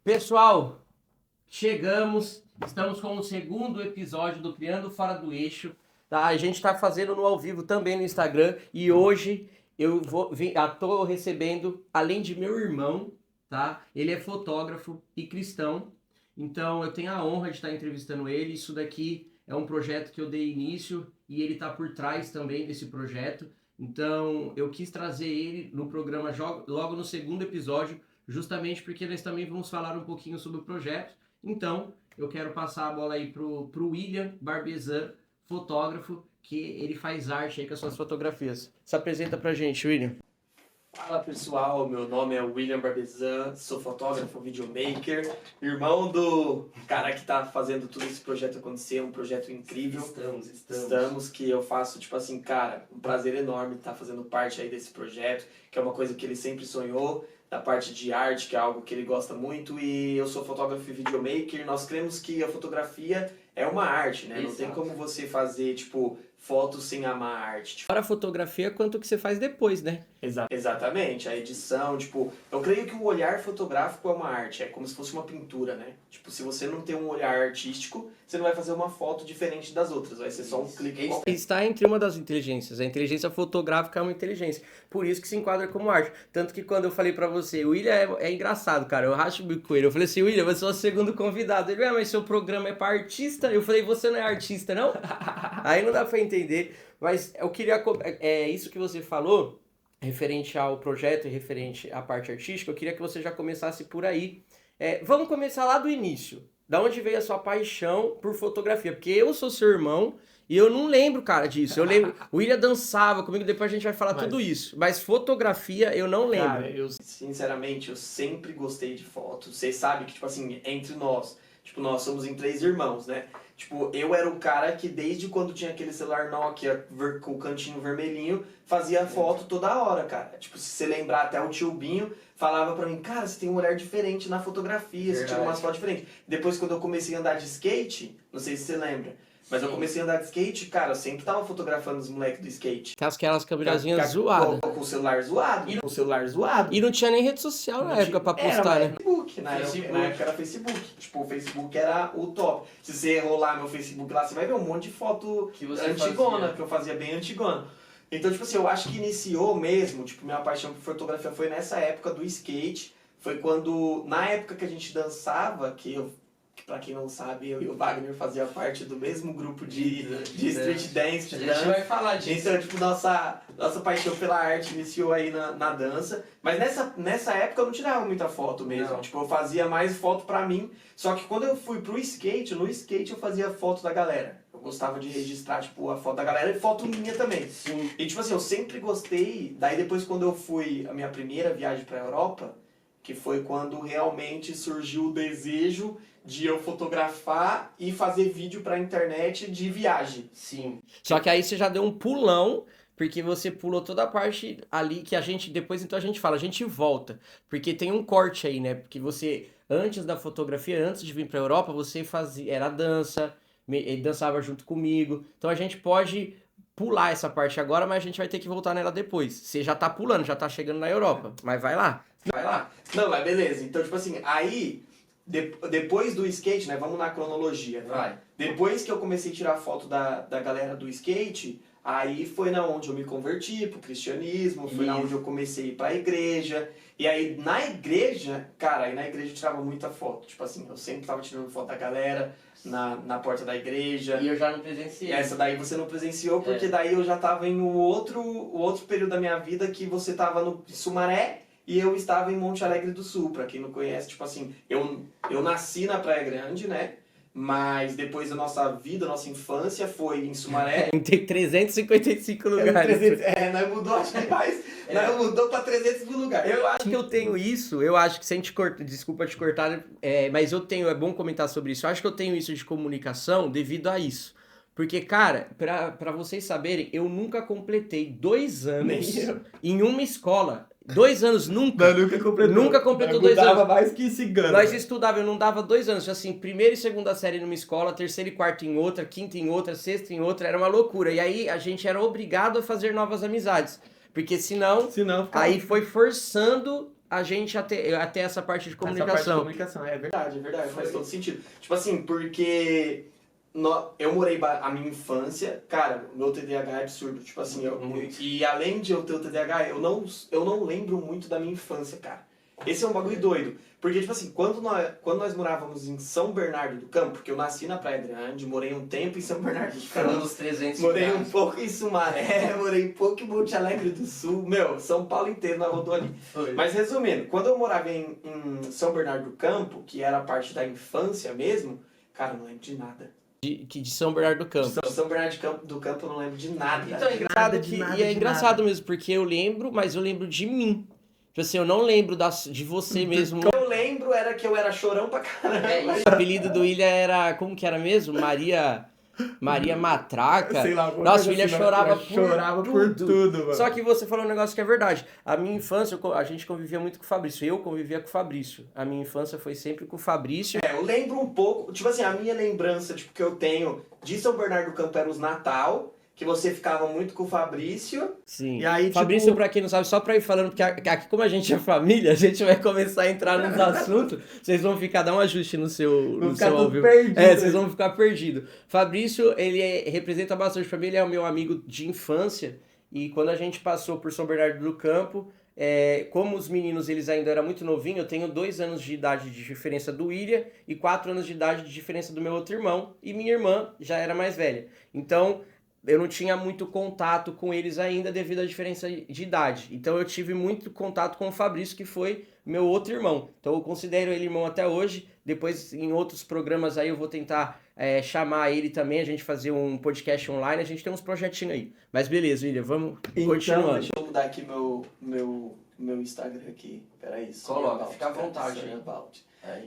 Pessoal, estamos com o segundo episódio do Criando Fora do Eixo, tá? A gente está fazendo no ao vivo também no Instagram e hoje tô recebendo, além de meu irmão, tá? Ele é fotógrafo e cristão, então eu tenho a honra de estar entrevistando ele. Isso daqui é um projeto que eu dei início e ele está por trás também desse projeto. Então eu quis trazer ele no programa logo no segundo episódio, justamente porque nós também vamos falar um pouquinho sobre o projeto. Então, eu quero passar a bola aí pro William Barbezan, fotógrafo, que ele faz arte aí com as suas fotografias. Se apresenta pra gente, William. Fala pessoal, meu nome é William Barbezan, sou fotógrafo, videomaker, irmão do cara que tá fazendo todo esse projeto acontecer, um projeto incrível. Estamos, que eu faço, tipo assim, cara, um prazer enorme estar fazendo parte aí desse projeto, que é uma coisa que ele sempre sonhou, da parte de arte, que é algo que ele gosta muito, e eu sou fotógrafo e videomaker. Nós cremos que a fotografia é uma arte, né? Exato. Não tem como você fazer, tipo, fotos sem amar a arte. Para a fotografia, quanto que você faz depois, né? Exatamente, a edição, tipo, eu creio que o olhar fotográfico é uma arte, é como se fosse uma pintura, né? Tipo, se você não tem um olhar artístico, você não vai fazer uma foto diferente das outras, vai ser só um clique qualquer. Está entre uma das inteligências, a inteligência fotográfica é uma inteligência, por isso que se enquadra como arte. Tanto que quando eu falei pra você, o William é engraçado, cara, eu racho o bico com ele, eu falei assim, William, você é o segundo convidado. Ele, mas seu programa é pra artista? Eu falei, você não é artista, não? Aí não dá pra entender, mas eu queria, isso que você falou, referente ao projeto e referente à parte artística, eu queria que você já começasse por aí. Vamos começar lá do início. Da onde veio a sua paixão por fotografia? Porque eu sou seu irmão e eu não lembro, cara, disso. Eu lembro, o William dançava comigo, depois a gente vai falar tudo isso. Mas fotografia eu não lembro. Cara, sinceramente, eu sempre gostei de foto. Você sabe que, tipo assim, entre nós, tipo, nós somos em 3 irmãos, né? Tipo, eu era o cara que desde quando tinha aquele celular Nokia com o cantinho vermelhinho, fazia foto toda hora, cara. Tipo, se você lembrar, até o tio Binho falava pra mim, cara, você tem um olhar diferente na fotografia, você tira umas fotos diferentes. Depois, quando eu comecei a andar de skate, não sei se você lembra, mas eu comecei a andar de skate, cara, eu sempre tava fotografando os moleques do skate. Aquelas câmerazinhas zoadas. Com o celular zoado. E não tinha nem rede social na época pra postar, né? Facebook, na época era Facebook. Tipo, o Facebook era o top. Se você rolar meu Facebook lá, você vai ver um monte de foto antigona, que eu fazia bem antigona. Então, tipo assim, eu acho que iniciou mesmo, tipo, minha paixão por fotografia foi nessa época do skate. Foi quando, na época que a gente dançava, que pra quem não sabe, eu e o Wagner fazia parte do mesmo grupo de street dance. A gente vai falar disso. Então, tipo, nossa paixão pela arte iniciou aí na dança. Mas nessa época eu não tirava muita foto mesmo. Não. Tipo, eu fazia mais foto pra mim. Só que quando eu fui pro skate, no skate eu fazia foto da galera. Eu gostava de registrar, tipo, a foto da galera e foto minha também. Sim. E, tipo assim, eu sempre gostei. Daí depois, quando eu fui a minha primeira viagem pra Europa, que foi quando realmente surgiu o desejo de eu fotografar e fazer vídeo pra internet de viagem. Sim. Só que aí você já deu um pulão, porque você pulou toda a parte ali que a gente, depois então a gente fala, a gente volta. Porque tem um corte aí, né? Porque você, antes da fotografia, antes de vir pra Europa, você era dança, ele dançava junto comigo. Então a gente pode pular essa parte agora, mas a gente vai ter que voltar nela depois. Você já tá pulando, já tá chegando na Europa, mas vai lá. Não, mas beleza. Então, tipo assim, aí... Depois do skate, né? Vamos na cronologia. Vai. Depois que eu comecei a tirar foto da galera do skate, aí foi na onde eu me converti pro cristianismo, foi na onde eu comecei a ir pra igreja. E aí na igreja, cara, eu tirava muita foto. Tipo assim, eu sempre tava tirando foto da galera na porta da igreja. E eu já não presenciei. Essa daí você não presenciou, porque daí eu já tava em o outro período da minha vida que você tava no Sumaré. E eu estava em Monte Alegre do Sul, pra quem não conhece, tipo assim, eu nasci na Praia Grande, né? Mas depois da nossa vida, nossa infância foi em Sumaré. Tem 355 lugares. Nós mudou, acho que mais. Nós mudou pra 300 lugares. Eu acho que eu tenho isso, eu acho que sem te cortar, desculpa te cortar, mas eu tenho, é bom comentar sobre isso, eu acho que eu tenho isso de comunicação devido a isso. Porque, cara, pra vocês saberem, eu nunca completei 2 anos em uma escola. 2 anos nunca. Nunca completou 2 anos. Dava mais que cigano. Nós estudava, eu não dava 2 anos. Assim, primeira e segunda série numa escola, terceira e quarta em outra, quinta em outra, sexta em outra. Era uma loucura. E aí a gente era obrigado a fazer novas amizades. Porque senão aí foi forçando a gente até essa parte de Essa parte de comunicação. comunicação, é verdade, faz todo sentido. Tipo assim, porque eu morei a minha infância, cara, o meu TDAH é absurdo. Tipo assim, e além de eu ter o TDAH, eu não lembro muito da minha infância, cara. Esse é um bagulho doido. Porque, tipo assim, quando nós morávamos em São Bernardo do Campo, porque eu nasci na Praia Grande, morei um tempo em São Bernardo do Campo. Dos 300 Morei um pouco em Sumaré, morei um pouco em Monte Alegre do Sul. Meu, São Paulo inteiro na rodou ali. Mas resumindo, quando eu morava em São Bernardo do Campo, que era a parte da infância mesmo, cara, eu não lembro de nada. De São Bernardo do Campo. São Bernardo do Campo eu não lembro de nada. Então é engraçado engraçado mesmo, porque eu lembro, mas eu lembro de mim. Tipo assim, eu não lembro de você mesmo. O que eu lembro era que eu era chorão pra caramba. O apelido do William era, como que era mesmo? Maria Matraca. Sei lá, nossa, o William chorava por tudo, mano. Só que você falou um negócio que é verdade. A minha infância, a gente convivia muito com o Fabrício. Eu convivia com o Fabrício. A minha infância foi sempre com o Fabrício. Eu lembro um pouco, tipo assim, a minha lembrança tipo, que eu tenho de São Bernardo do Campo era os Natal, que você ficava muito com o Fabrício. Sim. E aí, Fabrício, pra quem não sabe, só pra ir falando, porque aqui como a gente é família, a gente vai começar a entrar nos assuntos, vocês vão dar um ajuste no seu ao vivo. Vocês vão ficar perdidos. Fabrício, ele representa bastante pra mim, ele é o meu amigo de infância, e quando a gente passou por São Bernardo do Campo, como os meninos eles ainda eram muito novinhos, eu tenho 2 anos de idade de diferença do William e 4 anos de idade de diferença do meu outro irmão, e minha irmã já era mais velha. Então, eu não tinha muito contato com eles ainda devido à diferença de idade. Então eu tive muito contato com o Fabrício, que foi meu outro irmão. Então eu considero ele irmão até hoje. Depois em outros programas aí eu vou tentar chamar ele também, a gente fazer um podcast online. A gente tem uns projetinhos aí. Mas beleza, William, vamos continuando. Deixa eu mudar aqui meu Instagram aqui. Peraí. Coloca, fica à vontade.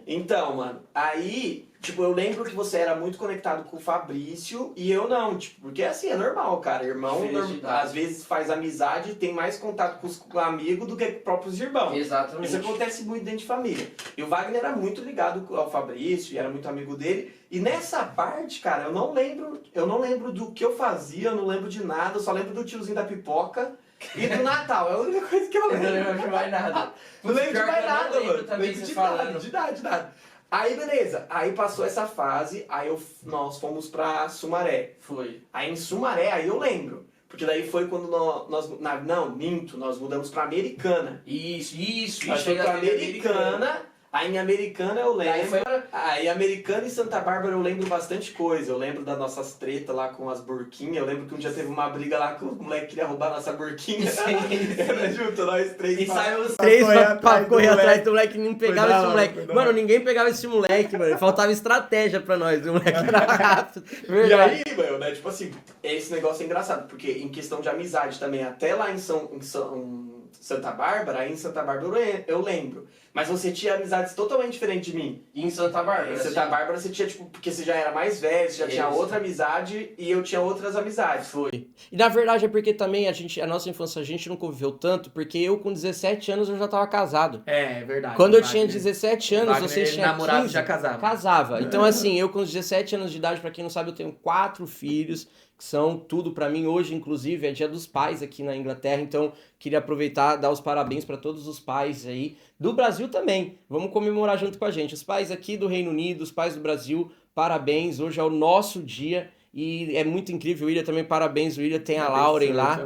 Então, mano, aí, tipo, eu lembro que você era muito conectado com o Fabrício e eu não, tipo, porque assim, é normal, cara, irmão às vezes faz amizade e tem mais contato com os amigos do que com os próprios irmãos. Exatamente. Isso acontece muito dentro de família. E o Wagner era muito ligado ao Fabrício e era muito amigo dele. E nessa parte, cara, eu não lembro do que eu fazia, eu não lembro de nada, eu só lembro do tiozinho da pipoca. E do Natal, é a única coisa que eu lembro. Eu não lembro de mais nada. Não lembro de mais nada, mano. Também De nada. Aí, beleza. Aí passou essa fase, aí nós fomos pra Sumaré. Foi. Aí em Sumaré, aí eu lembro. Porque daí foi quando nós mudamos pra Americana. Isso. Nós fomos pra Americana. Aí em Americana eu lembro. Aí Americana e Santa Bárbara eu lembro bastante coisa. Eu lembro das nossas tretas lá com as burquinhas. Eu lembro que um dia teve uma briga lá que o moleque queria roubar nossa burquinha. Era junto, nós três. E saiu os três pra correr atrás do moleque. Ninguém pegava esse moleque. Mano, ninguém pegava esse moleque, mano. Faltava estratégia pra nós. O moleque era rápido. E aí, mano, né? Tipo assim, esse negócio é engraçado. Porque em questão de amizade também, até lá em Santa Bárbara, aí em Santa Bárbara eu lembro. Mas você tinha amizades totalmente diferentes de mim. E em Santa Bárbara? Em Santa Bárbara você tinha, tipo, porque você já era mais velho, você já tinha outra amizade e eu tinha outras amizades. Foi. E na verdade é porque também a nossa infância a gente não conviveu tanto, porque eu com 17 anos eu já tava casado. É verdade. Quando eu tinha 17 anos, você tinha namorado 15, já casava. Casava. Então assim, eu com 17 anos de idade, pra quem não sabe, eu tenho 4 filhos, que são tudo pra mim. Hoje, inclusive, é Dia dos Pais aqui na Inglaterra, então queria aproveitar dar os parabéns pra todos os pais aí, do Brasil também. Vamos comemorar junto com a gente. Os pais aqui do Reino Unido, os pais do Brasil, parabéns. Hoje é o nosso dia e é muito incrível. William também, parabéns. William tem a Lauren lá.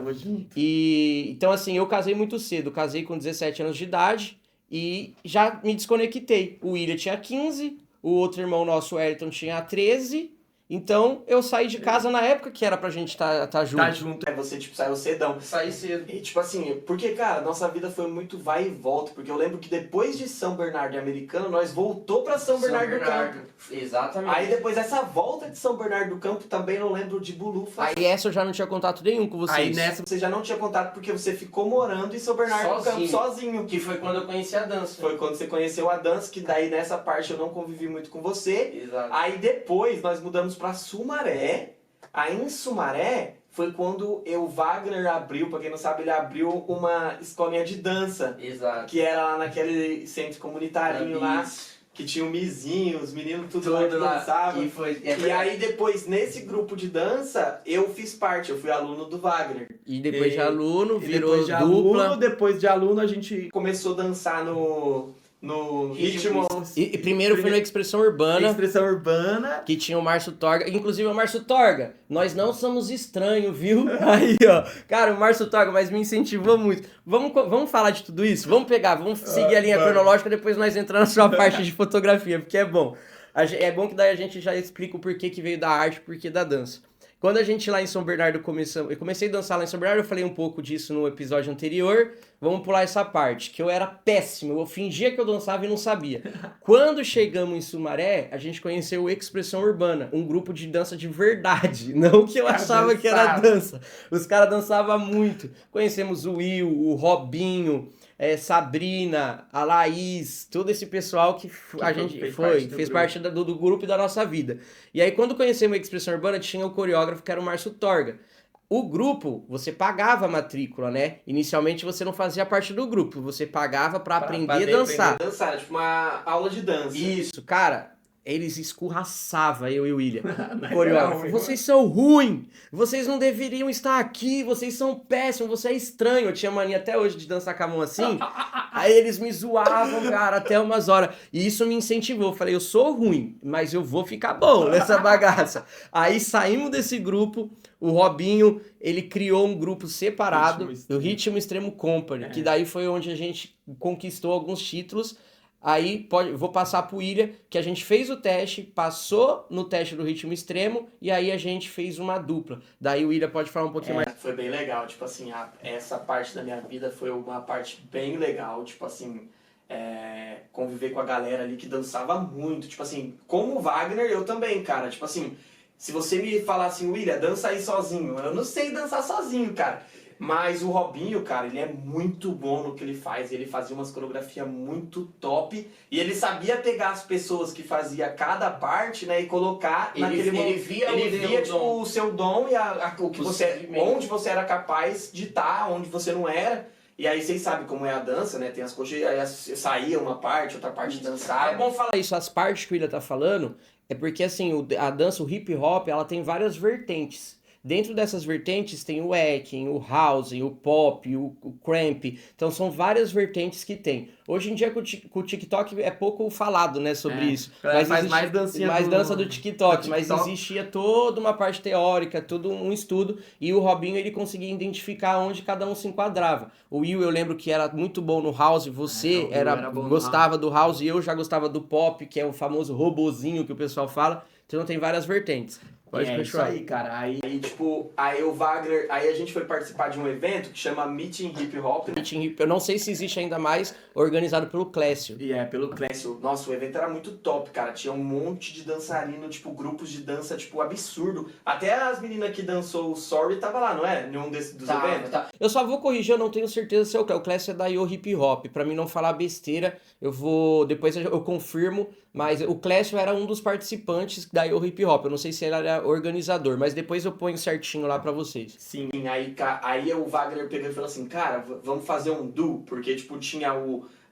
E então assim, eu casei muito cedo. Casei com 17 anos de idade e já me desconectei. O William tinha 15, o outro irmão nosso, o Ayrton, tinha 13. Então, eu saí de casa na época que era pra gente tá junto. Tá junto. Você, tipo, saiu cedão. Saí cedo. E, tipo assim, porque, cara, nossa vida foi muito vai e volta. Porque eu lembro que depois de São Bernardo e Americana, nós voltou pra São Bernardo do Campo. Exatamente. Aí, depois dessa volta de São Bernardo do Campo, também não lembro de Bulufa. Aí, essa eu já não tinha contato nenhum com vocês. Aí, nessa, você já não tinha contato porque você ficou morando em São Bernardo do Campo sozinho. Que foi quando eu conheci a dança. Foi quando você conheceu a dança, que daí, nessa parte, eu não convivi muito com você. Exato. Aí, depois, nós mudamos pra Sumaré. Aí em Sumaré foi quando o Wagner abriu, pra quem não sabe, ele abriu uma escolinha de dança. Exato. Que era lá naquele centro comunitário lá. que tinha o Mizinho, os meninos tudo lá que dançavam. E aí depois, nesse grupo de dança, eu fiz parte, eu fui aluno do Wagner. E depois de aluno, virou dupla. Depois de aluno, a gente começou a dançar no ritmo. E primeiro foi no Expressão Urbana. Expressão Urbana. Que tinha o Márcio Torga. Inclusive, o Márcio Torga, nós não somos estranhos, viu? Aí, ó. Cara, o Márcio Torga, mas me incentivou muito. Vamos falar de tudo isso? Vamos seguir a linha cronológica, depois nós entramos na sua parte de fotografia, porque é bom. É bom que daí a gente já explica o porquê que veio da arte, o porquê da dança. Quando a gente lá em São Bernardo eu comecei a dançar lá em São Bernardo, eu falei um pouco disso no episódio anterior. Vamos pular essa parte, que eu era péssimo, eu fingia que eu dançava e não sabia. Quando chegamos em Sumaré, a gente conheceu o Expressão Urbana, um grupo de dança de verdade, não que eu achava que era dança. Os caras dançavam muito. Conhecemos o Will, o Robinho, Sabrina, a Laís, todo esse pessoal que a gente fez parte do grupo e da nossa vida. E aí, quando conhecemos a Expressão Urbana, tinha o coreógrafo que era o Márcio Torga. O grupo, você pagava a matrícula, né? Inicialmente você não fazia parte do grupo, você pagava pra aprender a dançar. Dançar, tipo uma aula de dança. Isso, cara, eles escorraçavam eu e o William. O coreógrafo, vocês são ruins, vocês não deveriam estar aqui, vocês são péssimos, você é estranho. Eu tinha mania até hoje de dançar com a mão assim, aí eles me zoavam, cara, até umas horas. E isso me incentivou, eu falei, eu sou ruim, mas eu vou ficar bom nessa bagaça. Aí saímos desse grupo. O Robinho, ele criou um grupo separado, o Ritmo Extremo Company, que daí foi onde a gente conquistou alguns títulos. Aí vou passar pro William, que a gente fez o teste, passou no teste do Ritmo Extremo, e aí a gente fez uma dupla. Daí o William pode falar um pouquinho mais. Foi bem legal, tipo assim, essa parte da minha vida foi uma parte bem legal, tipo assim, conviver com a galera ali que dançava muito, tipo assim, como o Wagner, eu também, cara, tipo assim... Se você me falar assim, William, dança aí sozinho. Eu não sei dançar sozinho, cara. Mas o Robinho, cara, ele é muito bom no que ele faz. Ele fazia umas coreografias muito top. E ele sabia pegar as pessoas que fazia cada parte, né? E colocar naquele momento. Ele via tipo, o seu dom e o que onde você era capaz de estar, onde você não era. E aí vocês sabem como é a dança, né? Tem as coxas, aí saía uma parte, outra parte dançava. É bom falar isso, as partes que o William tá falando, é porque assim, a dança, o hip hop, ela tem várias vertentes. Dentro dessas vertentes tem o wacking, o house, o pop, o cramp. Então são várias vertentes que tem. Hoje em dia com o TikTok é pouco falado, né, sobre isso. Mas faz mais dancinha dança do TikTok, mas existia toda uma parte teórica, todo um estudo, e o Robinho ele conseguia identificar onde cada um se enquadrava. O Will, eu lembro que era muito bom no house, você gostava do house e eu já gostava do pop, que é o famoso robozinho que o pessoal fala. Então tem várias vertentes. Pode continuar. Isso aí, cara. Aí o Wagner, aí a gente foi participar de um evento que chama Meeting Hip Hop. Meeting Hip, eu não sei se existe ainda mais, organizado pelo Clécio. Pelo Clécio. Nossa, o evento era muito top, cara. Tinha um monte de dançarino, tipo, grupos de dança, tipo, absurdo. Até as meninas que dançou o Sorry tava lá, não é? Nenhum dos eventos. Tá. Eu só vou corrigir, eu não tenho certeza se é o Clécio. O Clécio é da Yo Hip Hop. Pra mim não falar besteira, depois eu confirmo, mas o Clécio era um dos participantes da Yo Hip Hop. Eu não sei se ele era organizador, mas depois eu ponho certinho lá pra vocês. Sim, aí o Wagner pegou e falou assim, cara, vamos fazer um duo, porque tipo tinha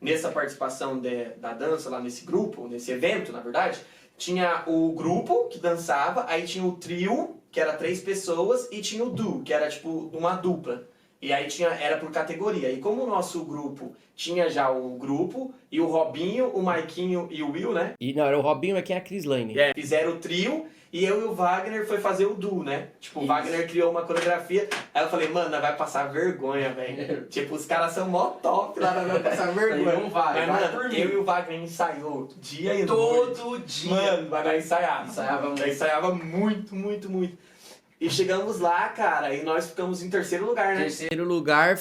nessa participação da dança lá nesse grupo, nesse evento, na verdade, tinha o grupo que dançava, aí tinha o trio, que era 3 pessoas, e tinha o duo, que era tipo uma dupla. E aí era por categoria. E como o nosso grupo tinha já o grupo, e o Robinho, o Maiquinho e o Will, né? E não, era o Robinho, é quem é a Crislane. Fizeram o trio, e eu e o Wagner foi fazer o duo, né? Tipo, o Wagner criou uma coreografia, aí eu falei, mano, vai passar vergonha, velho. Tipo, os caras são mó top lá, vai passar vergonha. Não vai, mano, eu e o Wagner ensaiou dia e noite. Todo dia. Mano, vai ensaiar. Ensaiava muito, muito, muito. E chegamos lá, cara, e nós ficamos em terceiro lugar, né? Terceiro lugar,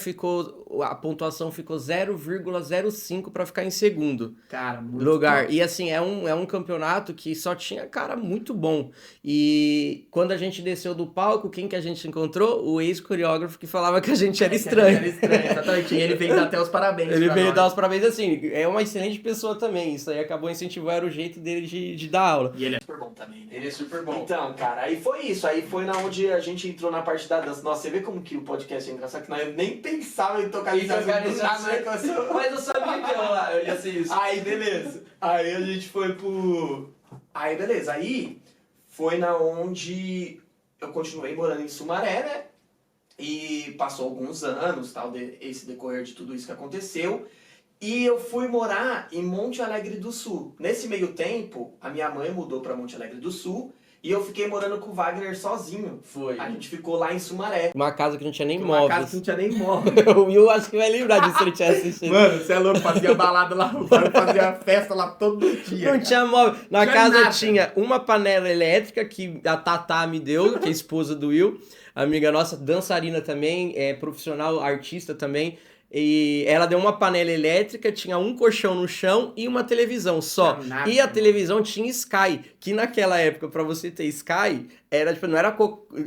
a pontuação ficou 0,05 pra ficar em segundo. Cara, muito lugar. top. E assim, é um campeonato que só tinha cara muito bom. E quando a gente desceu do palco, quem que a gente encontrou? O ex-coreógrafo que falava que a gente era estranho. Era estranho, exatamente. E ele veio dar até os parabéns. Ele veio dar os parabéns assim. É uma excelente pessoa também. Isso aí acabou incentivando, era o jeito dele de dar aula. E ele é super bom também, né? Ele é super bom. Então, cara, aí foi isso. Aí foi onde a gente entrou na parte da dança. Nossa, você vê como que o podcast é engraçado, que nós nem pensava em tocalizado Mas eu sabia que eu ia ser isso. Aí, beleza. Aí a gente foi pro... Aí, beleza. Aí foi na onde eu continuei morando em Sumaré, né? E passou alguns anos, tal, esse decorrer de tudo isso que aconteceu. E eu fui morar em Monte Alegre do Sul. Nesse meio tempo, a minha mãe mudou pra Monte Alegre do Sul. E eu fiquei morando com o Wagner sozinho. Foi. A gente ficou lá em Sumaré. Uma casa que não tinha nem Uma móveis. casa que não tinha nem móvel. O Will acho que vai lembrar disso se ele tiver assistido. Mano, você é louco, fazia balada lá, fazia festa lá todo dia. Não tinha móvel. Na Tinha casa nada. tinha uma panela elétrica que a Tatá me deu, que é a esposa do Will. Amiga nossa, dançarina também, profissional, artista também. E ela deu uma panela elétrica, tinha um colchão no chão e uma televisão só. Tinha nada, E a mano. televisão tinha Sky, que naquela época, pra você ter Sky, era tipo, não era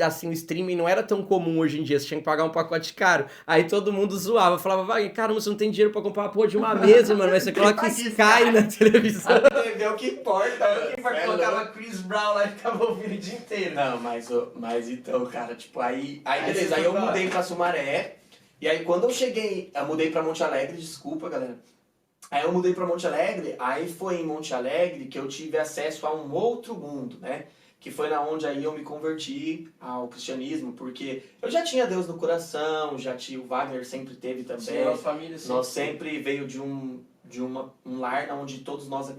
assim, o streaming não era tão comum hoje em dia, você tinha que pagar um pacote caro. Aí todo mundo zoava, falava, vai, caramba, você não tem dinheiro pra comprar uma porra de uma mesa, mano, mas você coloca Sky na televisão. A TV é o que importa, mano. Colocava Chris Brown lá e ficava ouvindo o dia inteiro. Não, mas então, cara, tipo, aí beleza, você aí eu foi mudei pra Sumaré, e aí quando eu mudei pra Monte Alegre, desculpa, galera. Aí eu mudei pra Monte Alegre, aí foi em Monte Alegre que eu tive acesso a um outro mundo, né? Que foi na onde aí eu me converti ao cristianismo, porque eu já tinha Deus no coração, já tinha, o Wagner sempre teve também. Sim, nossa família sempre. Nós sempre veio de um lar onde todos nós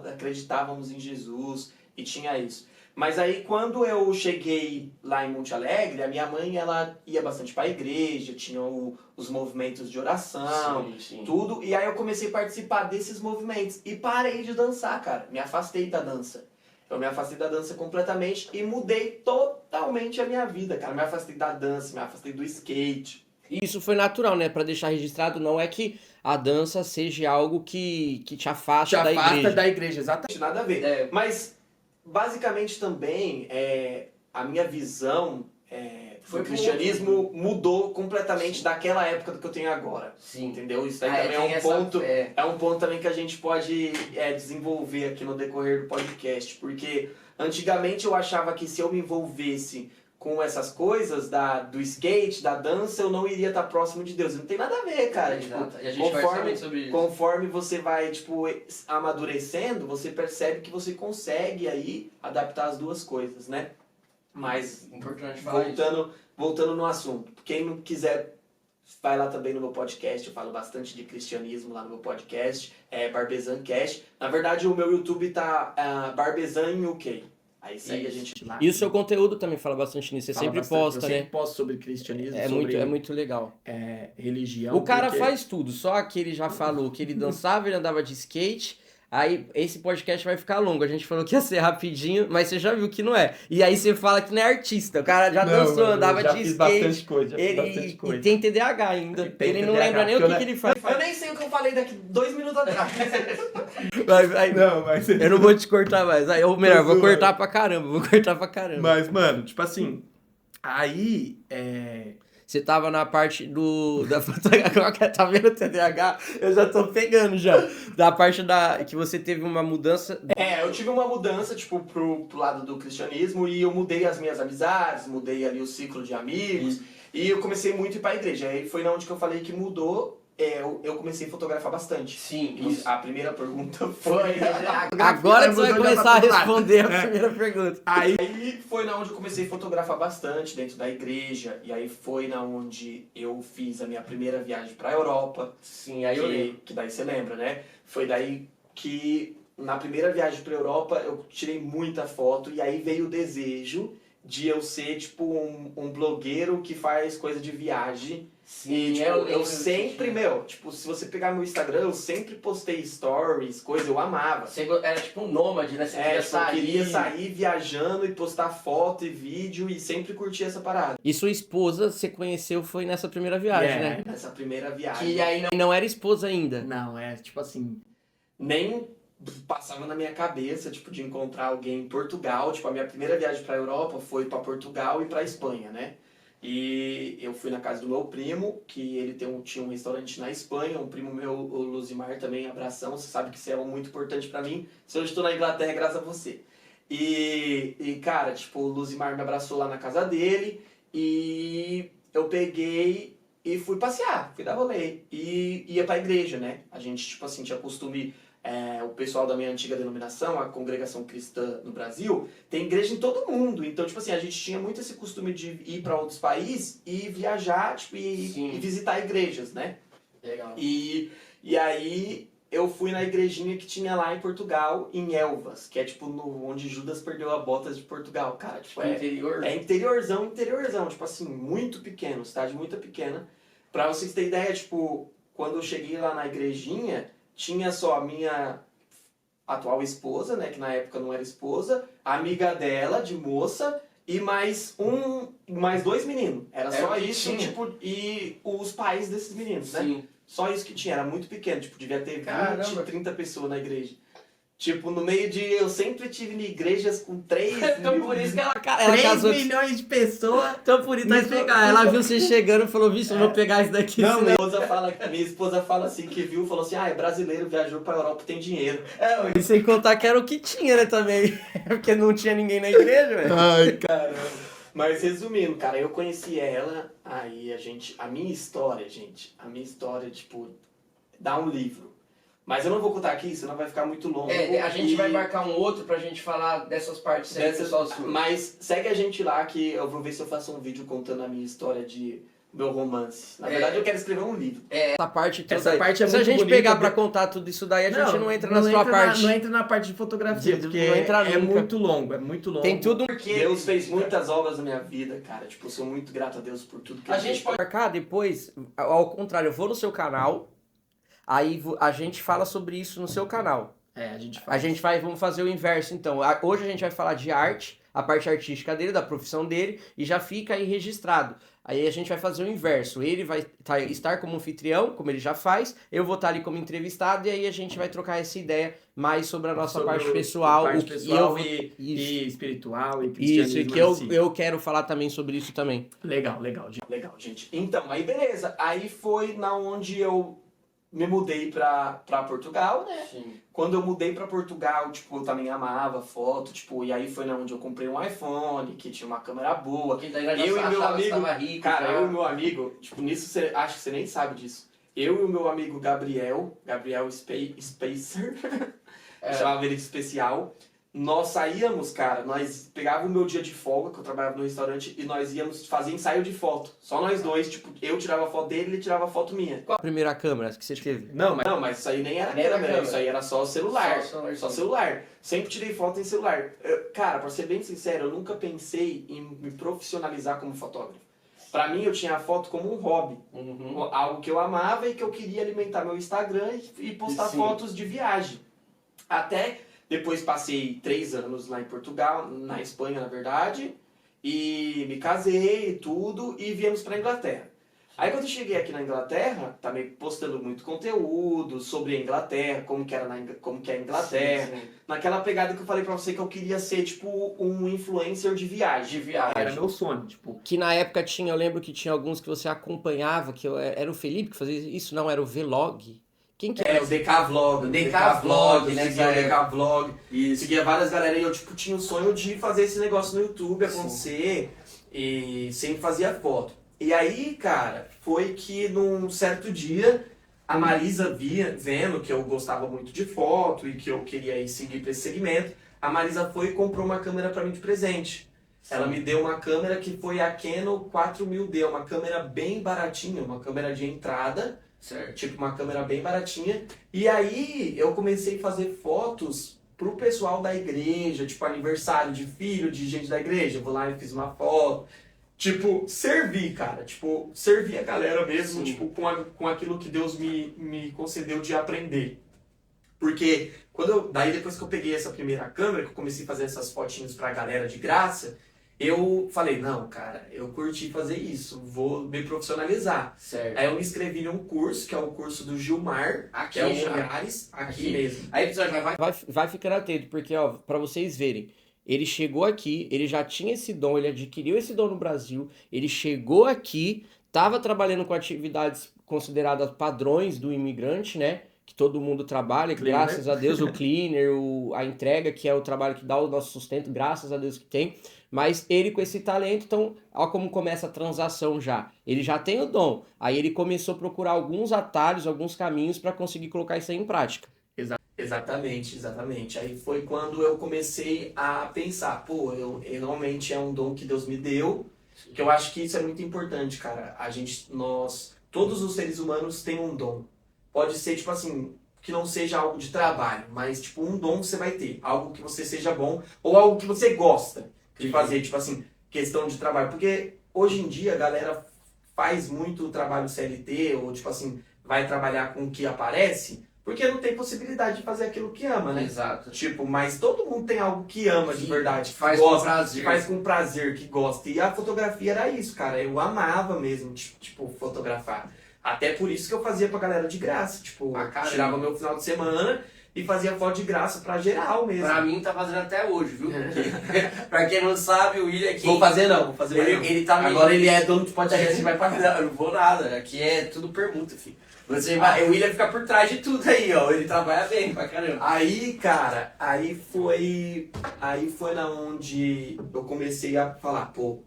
acreditávamos em Jesus e tinha isso. Mas aí quando eu cheguei lá em Monte Alegre, a minha mãe ela ia bastante para a igreja, tinha os movimentos de oração, Sim. tudo, e aí eu comecei a participar desses movimentos e parei de dançar, cara. Me afastei da dança. Eu me afastei da dança completamente e mudei totalmente a minha vida, cara. Me afastei da dança, me afastei do skate. Isso foi natural, né? Pra deixar registrado, não é que a dança seja algo que te afasta, Te da afasta igreja. da igreja, exatamente. Nada a ver. É. Mas, basicamente também, a minha visão Foi do cristianismo mudou completamente Sim. daquela época do que eu tenho agora. Sim. Entendeu? Isso aí também é um ponto também que a gente pode desenvolver aqui no decorrer do podcast. Porque antigamente eu achava que se eu me envolvesse com essas coisas do skate, da dança, eu não iria estar próximo de Deus. Não tem nada a ver, cara. Exato. Tipo, E a gente vai saber sobre isso. conforme você vai, tipo, amadurecendo, você percebe que você consegue aí adaptar as duas coisas, né? Mas, Importante falar isso. voltando no assunto, quem não quiser, vai lá também no meu podcast, eu falo bastante de cristianismo lá no meu podcast, Barbezan Cash. Na verdade, o meu YouTube tá Barbezan UK. Aí segue a gente lá. E o seu conteúdo também fala bastante nisso, você Fala sempre bastante, posta, eu né? sempre posto sobre cristianismo, É sobre muito legal. religião. O cara porque- faz tudo, só que ele já falou que ele dançava, ele andava de skate. Aí esse podcast vai ficar longo. A gente falou que ia ser rapidinho, mas você já viu que não é. E aí você fala que não é artista. O cara já Não, dançou, mano, andava já de fiz skate. bastante coisa, já fiz Ele bastante coisa. e tem TDAH ainda. Tem Ele não TDAH, lembra nem o porque que ele faz. Eu nem sei o que eu falei daqui 2 minutos atrás. Não, mas... Eu não vou te cortar mais. Aí, ou melhor, vou zoando. cortar pra caramba. Mas, mano, tipo assim, aí, Você tava na parte da fotografia, tá vendo o TDAH? Eu já tô pegando já. Da parte que você teve uma mudança. Eu tive uma mudança, tipo, pro lado do cristianismo e eu mudei as minhas amizades, mudei ali o ciclo de amigos e eu comecei muito a ir pra igreja. Aí foi na onde que eu falei que mudou, eu comecei a fotografar bastante. Sim, E a primeira pergunta foi... Agora que você vai Mudou, já tá começar a tudo lá. responder a primeira pergunta. aí, Aí foi na onde eu comecei a fotografar bastante dentro da igreja e aí foi na onde eu fiz a minha primeira viagem pra Europa. Sim, aí eu lembro. Que daí você lembra, né? Foi daí que na primeira viagem pra Europa eu tirei muita foto e aí veio o desejo de eu ser tipo um blogueiro que faz coisa de viagem. Sim, E tipo, eu eu sempre, tipo, se você pegar meu Instagram, eu sempre postei stories, coisa, eu amava. Você era tipo um nômade, né? Você Tipo, eu queria sair viajando e postar foto e vídeo e sempre curtir essa parada. E sua esposa, você conheceu, foi nessa primeira viagem, né? Nessa primeira viagem. Que aí não era esposa ainda. não, tipo assim, Nem passava na minha cabeça, tipo, de encontrar alguém em Portugal. Tipo, a minha primeira viagem pra Europa foi pra Portugal e pra Espanha, né? E eu fui na casa do meu primo, que ele tinha um restaurante na Espanha, um primo meu, o Luzimar, também, abração, você sabe que você é muito importante pra mim. Se eu estou na Inglaterra, é graças a você. E cara, tipo, o Luzimar me abraçou lá na casa dele, e eu peguei e fui passear, fui dar rolê. E ia pra igreja, né? A gente, tipo assim, tinha costume... o pessoal da minha antiga denominação, a Congregação Cristã no Brasil, tem igreja em todo mundo. Então, tipo assim, a gente tinha muito esse costume de ir pra outros países e viajar, tipo, e visitar igrejas, né? Legal. E aí eu fui na igrejinha que tinha lá em Portugal, em Elvas, que é tipo onde Judas perdeu a bota de Portugal, cara. Tipo, Interior? é interiorzão, tipo assim, muito pequeno, cidade muito pequena. Pra vocês terem ideia, tipo, quando eu cheguei lá na igrejinha, tinha só a minha atual esposa, né, que na época não era esposa, a amiga dela, de moça, e mais 2 meninos. Era só isso, tinha. tipo, e os pais desses meninos, né? Sim. Só isso que tinha, era muito pequeno, tipo, devia ter 20, Caramba. 30 pessoas na igreja. Tipo, no meio de... Eu sempre tive em igrejas com 3 Então mil... por isso que ela 3 casou. milhões de pessoas. Então por isso tá explicado. Ela viu você chegando e falou, vixe, eu vou pegar isso daqui. Não, senão- minha esposa fala assim, que viu, falou assim, é brasileiro, viajou pra Europa, tem dinheiro. E sem contar que era o que tinha, né, também. Porque não tinha ninguém na igreja, velho. Ai, Caramba. Mas resumindo, cara, eu conheci ela, aí a minha história, tipo, dá um livro. Mas eu não vou contar aqui, senão vai ficar muito longo. A gente E- vai marcar um outro pra gente falar dessas partes aí, pessoal sua. Mas segue a gente lá que eu vou ver se eu faço um vídeo contando a minha história de meu romance. Na verdade, eu quero escrever um livro. Essa parte toda Essa aí. parte é Se a muito gente bonita, pegar de- pra contar tudo isso daí, a gente não entra na sua entra parte. não entra na parte de fotografia, De- porque não entra é nunca. muito longo, é muito longo. Tem tudo. Deus fez muitas obras na minha vida, cara. Tipo, eu sou muito grato a Deus por tudo que A ele gente fez. pode marcar depois, ao contrário, eu vou no seu canal, aí a gente fala sobre isso no seu canal. A gente A gente vamos fazer o inverso então. Hoje a gente vai falar de arte, a parte artística dele, da profissão dele, e já fica aí registrado. Aí a gente vai fazer o inverso. Ele vai estar como anfitrião, como ele já faz, eu vou estar ali como entrevistado, e aí a gente vai trocar essa ideia mais sobre a nossa sobre parte o- pessoal. parte o que pessoal eu vou- e isso. espiritual e Isso, cristianismo e que em si. eu quero falar também sobre isso também. Legal. Legal, gente. Então, aí beleza. Aí foi na onde eu me mudei pra Portugal, né? Sim. Quando eu mudei pra Portugal, tipo, eu também amava foto, tipo, e aí foi na onde eu comprei um iPhone, que tinha uma câmera boa. Eu e meu amigo, cara, eu e meu amigo, tipo, nisso você, acho que você nem sabe disso. Eu e o meu amigo Gabriel Spacer, eu chamava ele de especial. Nós saíamos, cara, nós pegávamos o meu dia de folga, que eu trabalhava no restaurante, e nós íamos fazer ensaio de foto. Só nós dois, tipo, eu tirava foto dele, ele tirava foto minha. Qual a primeira câmera que você teve? Não, mas Não, mas isso aí nem era Nem era câmera, câmera. isso aí era só celular. Só Só celular. Sempre tirei foto em celular. Cara, pra ser bem sincero, eu nunca pensei em me profissionalizar como fotógrafo. Pra mim, eu tinha a foto como um hobby. Uhum. Algo que eu amava e que eu queria alimentar meu Instagram e postar Sim. fotos de viagem. Até depois passei 3 anos lá em Portugal, na Espanha, na verdade, e me casei e tudo, e viemos pra Inglaterra. Aí quando eu cheguei aqui na Inglaterra, também postando muito conteúdo sobre a Inglaterra, como que é a Inglaterra, Sim. naquela pegada que eu falei pra você que eu queria ser tipo um influencer de viagem. De viagem. era meu sonho, tipo, Que na época tinha, eu lembro que tinha alguns que você acompanhava, era o Felipe que fazia isso, não, era o Vlog. Quem que É, o DK-Vlog. O DK-Vlog, né, Seguia o cara? DK-Vlog. Seguia várias galera e eu, tipo, tinha o sonho de fazer esse negócio no YouTube acontecer. E sempre fazia foto. E aí, cara, foi que num certo dia, a Marisa vendo que eu gostava muito de foto e que eu queria ir seguir pra esse segmento, a Marisa foi e comprou uma câmera pra mim de presente. Ela me deu uma câmera que foi a Canon 4000D, uma câmera bem baratinha, uma câmera de entrada, Certo. tipo uma câmera bem baratinha. E aí eu comecei a fazer fotos pro pessoal da igreja, tipo aniversário de filho de gente da igreja. Eu vou lá e fiz uma foto. Tipo, servir, cara. Tipo, servir a galera mesmo, Sim. tipo, com aquilo que Deus me concedeu de aprender. Porque daí depois que eu peguei essa primeira câmera, que eu comecei a fazer essas fotinhas pra galera de graça, eu falei, não, cara, eu curti fazer isso, vou me profissionalizar. Certo. Aí eu me inscrevi num curso, que é o curso do Gilmar, Aqui que é o já. Olhares, aqui Aqui. mesmo. Aí, pessoal, já vai ficando atento, porque, ó, pra vocês verem, ele chegou aqui, ele já tinha esse dom, ele adquiriu esse dom no Brasil, ele chegou aqui, tava trabalhando com atividades consideradas padrões do imigrante, né? que todo mundo trabalha, Cleaner. graças a Deus, o cleaner, a entrega, que é o trabalho que dá o nosso sustento, graças a Deus que tem. Mas ele com esse talento, então, olha como começa a transação já. Ele já tem o dom. Aí ele começou a procurar alguns atalhos, alguns caminhos para conseguir colocar isso aí em prática. Exatamente, exatamente. Aí foi quando eu comecei a pensar, pô, eu realmente é um dom que Deus me deu, que eu acho que isso é muito importante, cara. Todos os seres humanos têm um dom. Pode ser, tipo assim, que não seja algo de trabalho, mas, tipo, um dom você vai ter. Algo que você seja bom, ou algo que você gosta de fazer, tipo assim, questão de trabalho. Porque hoje em dia a galera faz muito trabalho CLT, ou, tipo assim, vai trabalhar com o que aparece, porque não tem possibilidade de fazer aquilo que ama, né? Exato. Tipo, mas todo mundo tem algo que ama de verdade, que faz gosta, com prazer. que faz com prazer, que gosta. E a fotografia era isso, cara. Eu amava mesmo, tipo, fotografar. Até por isso que eu fazia pra galera de graça. Tipo, tirava meu final de semana e fazia foto de graça pra geral mesmo. Pra mim tá fazendo até hoje, viu? Porque, pra quem não sabe, o William aqui... Vou fazer mais não. Ele tá Agora ele é dono de podcast. Você vai pagar, eu não vou nada. Aqui é tudo permuta, filho. O William fica por trás de tudo aí, ó. Ele trabalha bem pra caramba. Aí, cara, aí foi na onde eu comecei a falar, pô,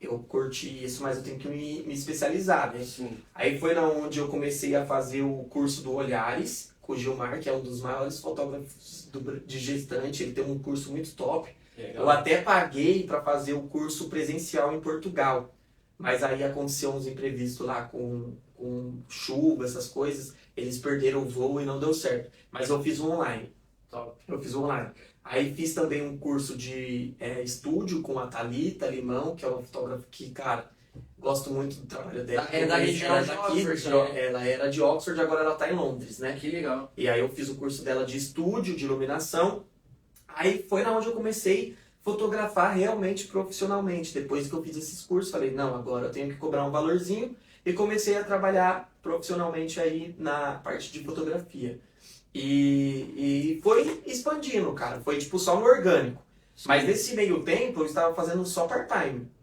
eu curti isso, mas eu tenho que me especializar, né? Sim. Aí foi na onde eu comecei a fazer o curso do Olhares, com o Gilmar, que é um dos maiores fotógrafos de gestante. Ele tem um curso muito top. Legal. Eu até paguei para fazer o curso presencial em Portugal. Mas aí aconteceu uns imprevistos lá com chuva, essas coisas. Eles perderam o voo e não deu certo. Mas eu fiz online. Top. Eu fiz online. Aí fiz também um curso de estúdio com a Thalita Limão, que é uma fotógrafa que, cara, gosto muito do trabalho dela. É da região de Oxford, né? Ela era de Oxford, agora ela tá em Londres, né? Que legal. E aí eu fiz o curso dela de estúdio, de iluminação. Aí foi na onde eu comecei a fotografar realmente profissionalmente. Depois que eu fiz esses cursos, falei, não, agora eu tenho que cobrar um valorzinho. E comecei a trabalhar profissionalmente aí na parte de fotografia. E foi expandindo, cara. Foi tipo só no orgânico. Sim. Mas nesse meio tempo eu estava fazendo só part-time.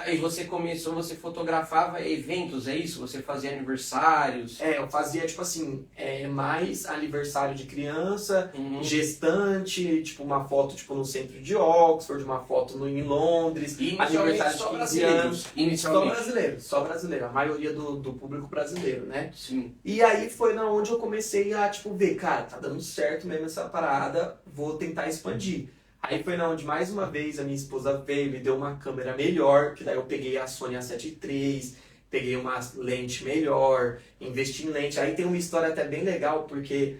E você começou, você fotografava eventos, é isso? Você fazia aniversários? Eu fazia, tipo assim, mais aniversário de criança, Uhum. gestante, tipo uma foto tipo no centro de Oxford, uma foto em Londres, aniversário de 15 anos. Inicialmente. Só brasileiro, a maioria do público brasileiro, né? Sim. E aí foi na onde eu comecei a, tipo, ver, cara, tá dando certo mesmo essa parada, vou tentar expandir. Aí foi na onde, mais uma vez, a minha esposa veio, me deu uma câmera melhor, que daí eu peguei a Sony A7 III, peguei uma lente melhor, investi em lente. Aí tem uma história até bem legal, porque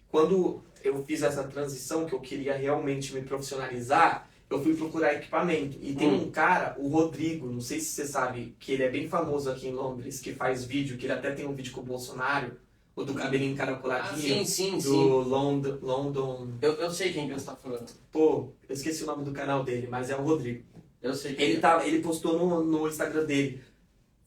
quando eu fiz essa transição, que eu queria realmente me profissionalizar, eu fui procurar equipamento. E tem um cara, o Rodrigo, não sei se você sabe, que ele é bem famoso aqui em Londres, que faz vídeo, que ele até tem um vídeo com o Bolsonaro, o do cabelinho encaracoladinho. Sim. Do London... Eu sei quem que você tá falando. Pô, eu esqueci o nome do canal dele, mas é o Rodrigo. Eu sei quem Ele postou no Instagram dele.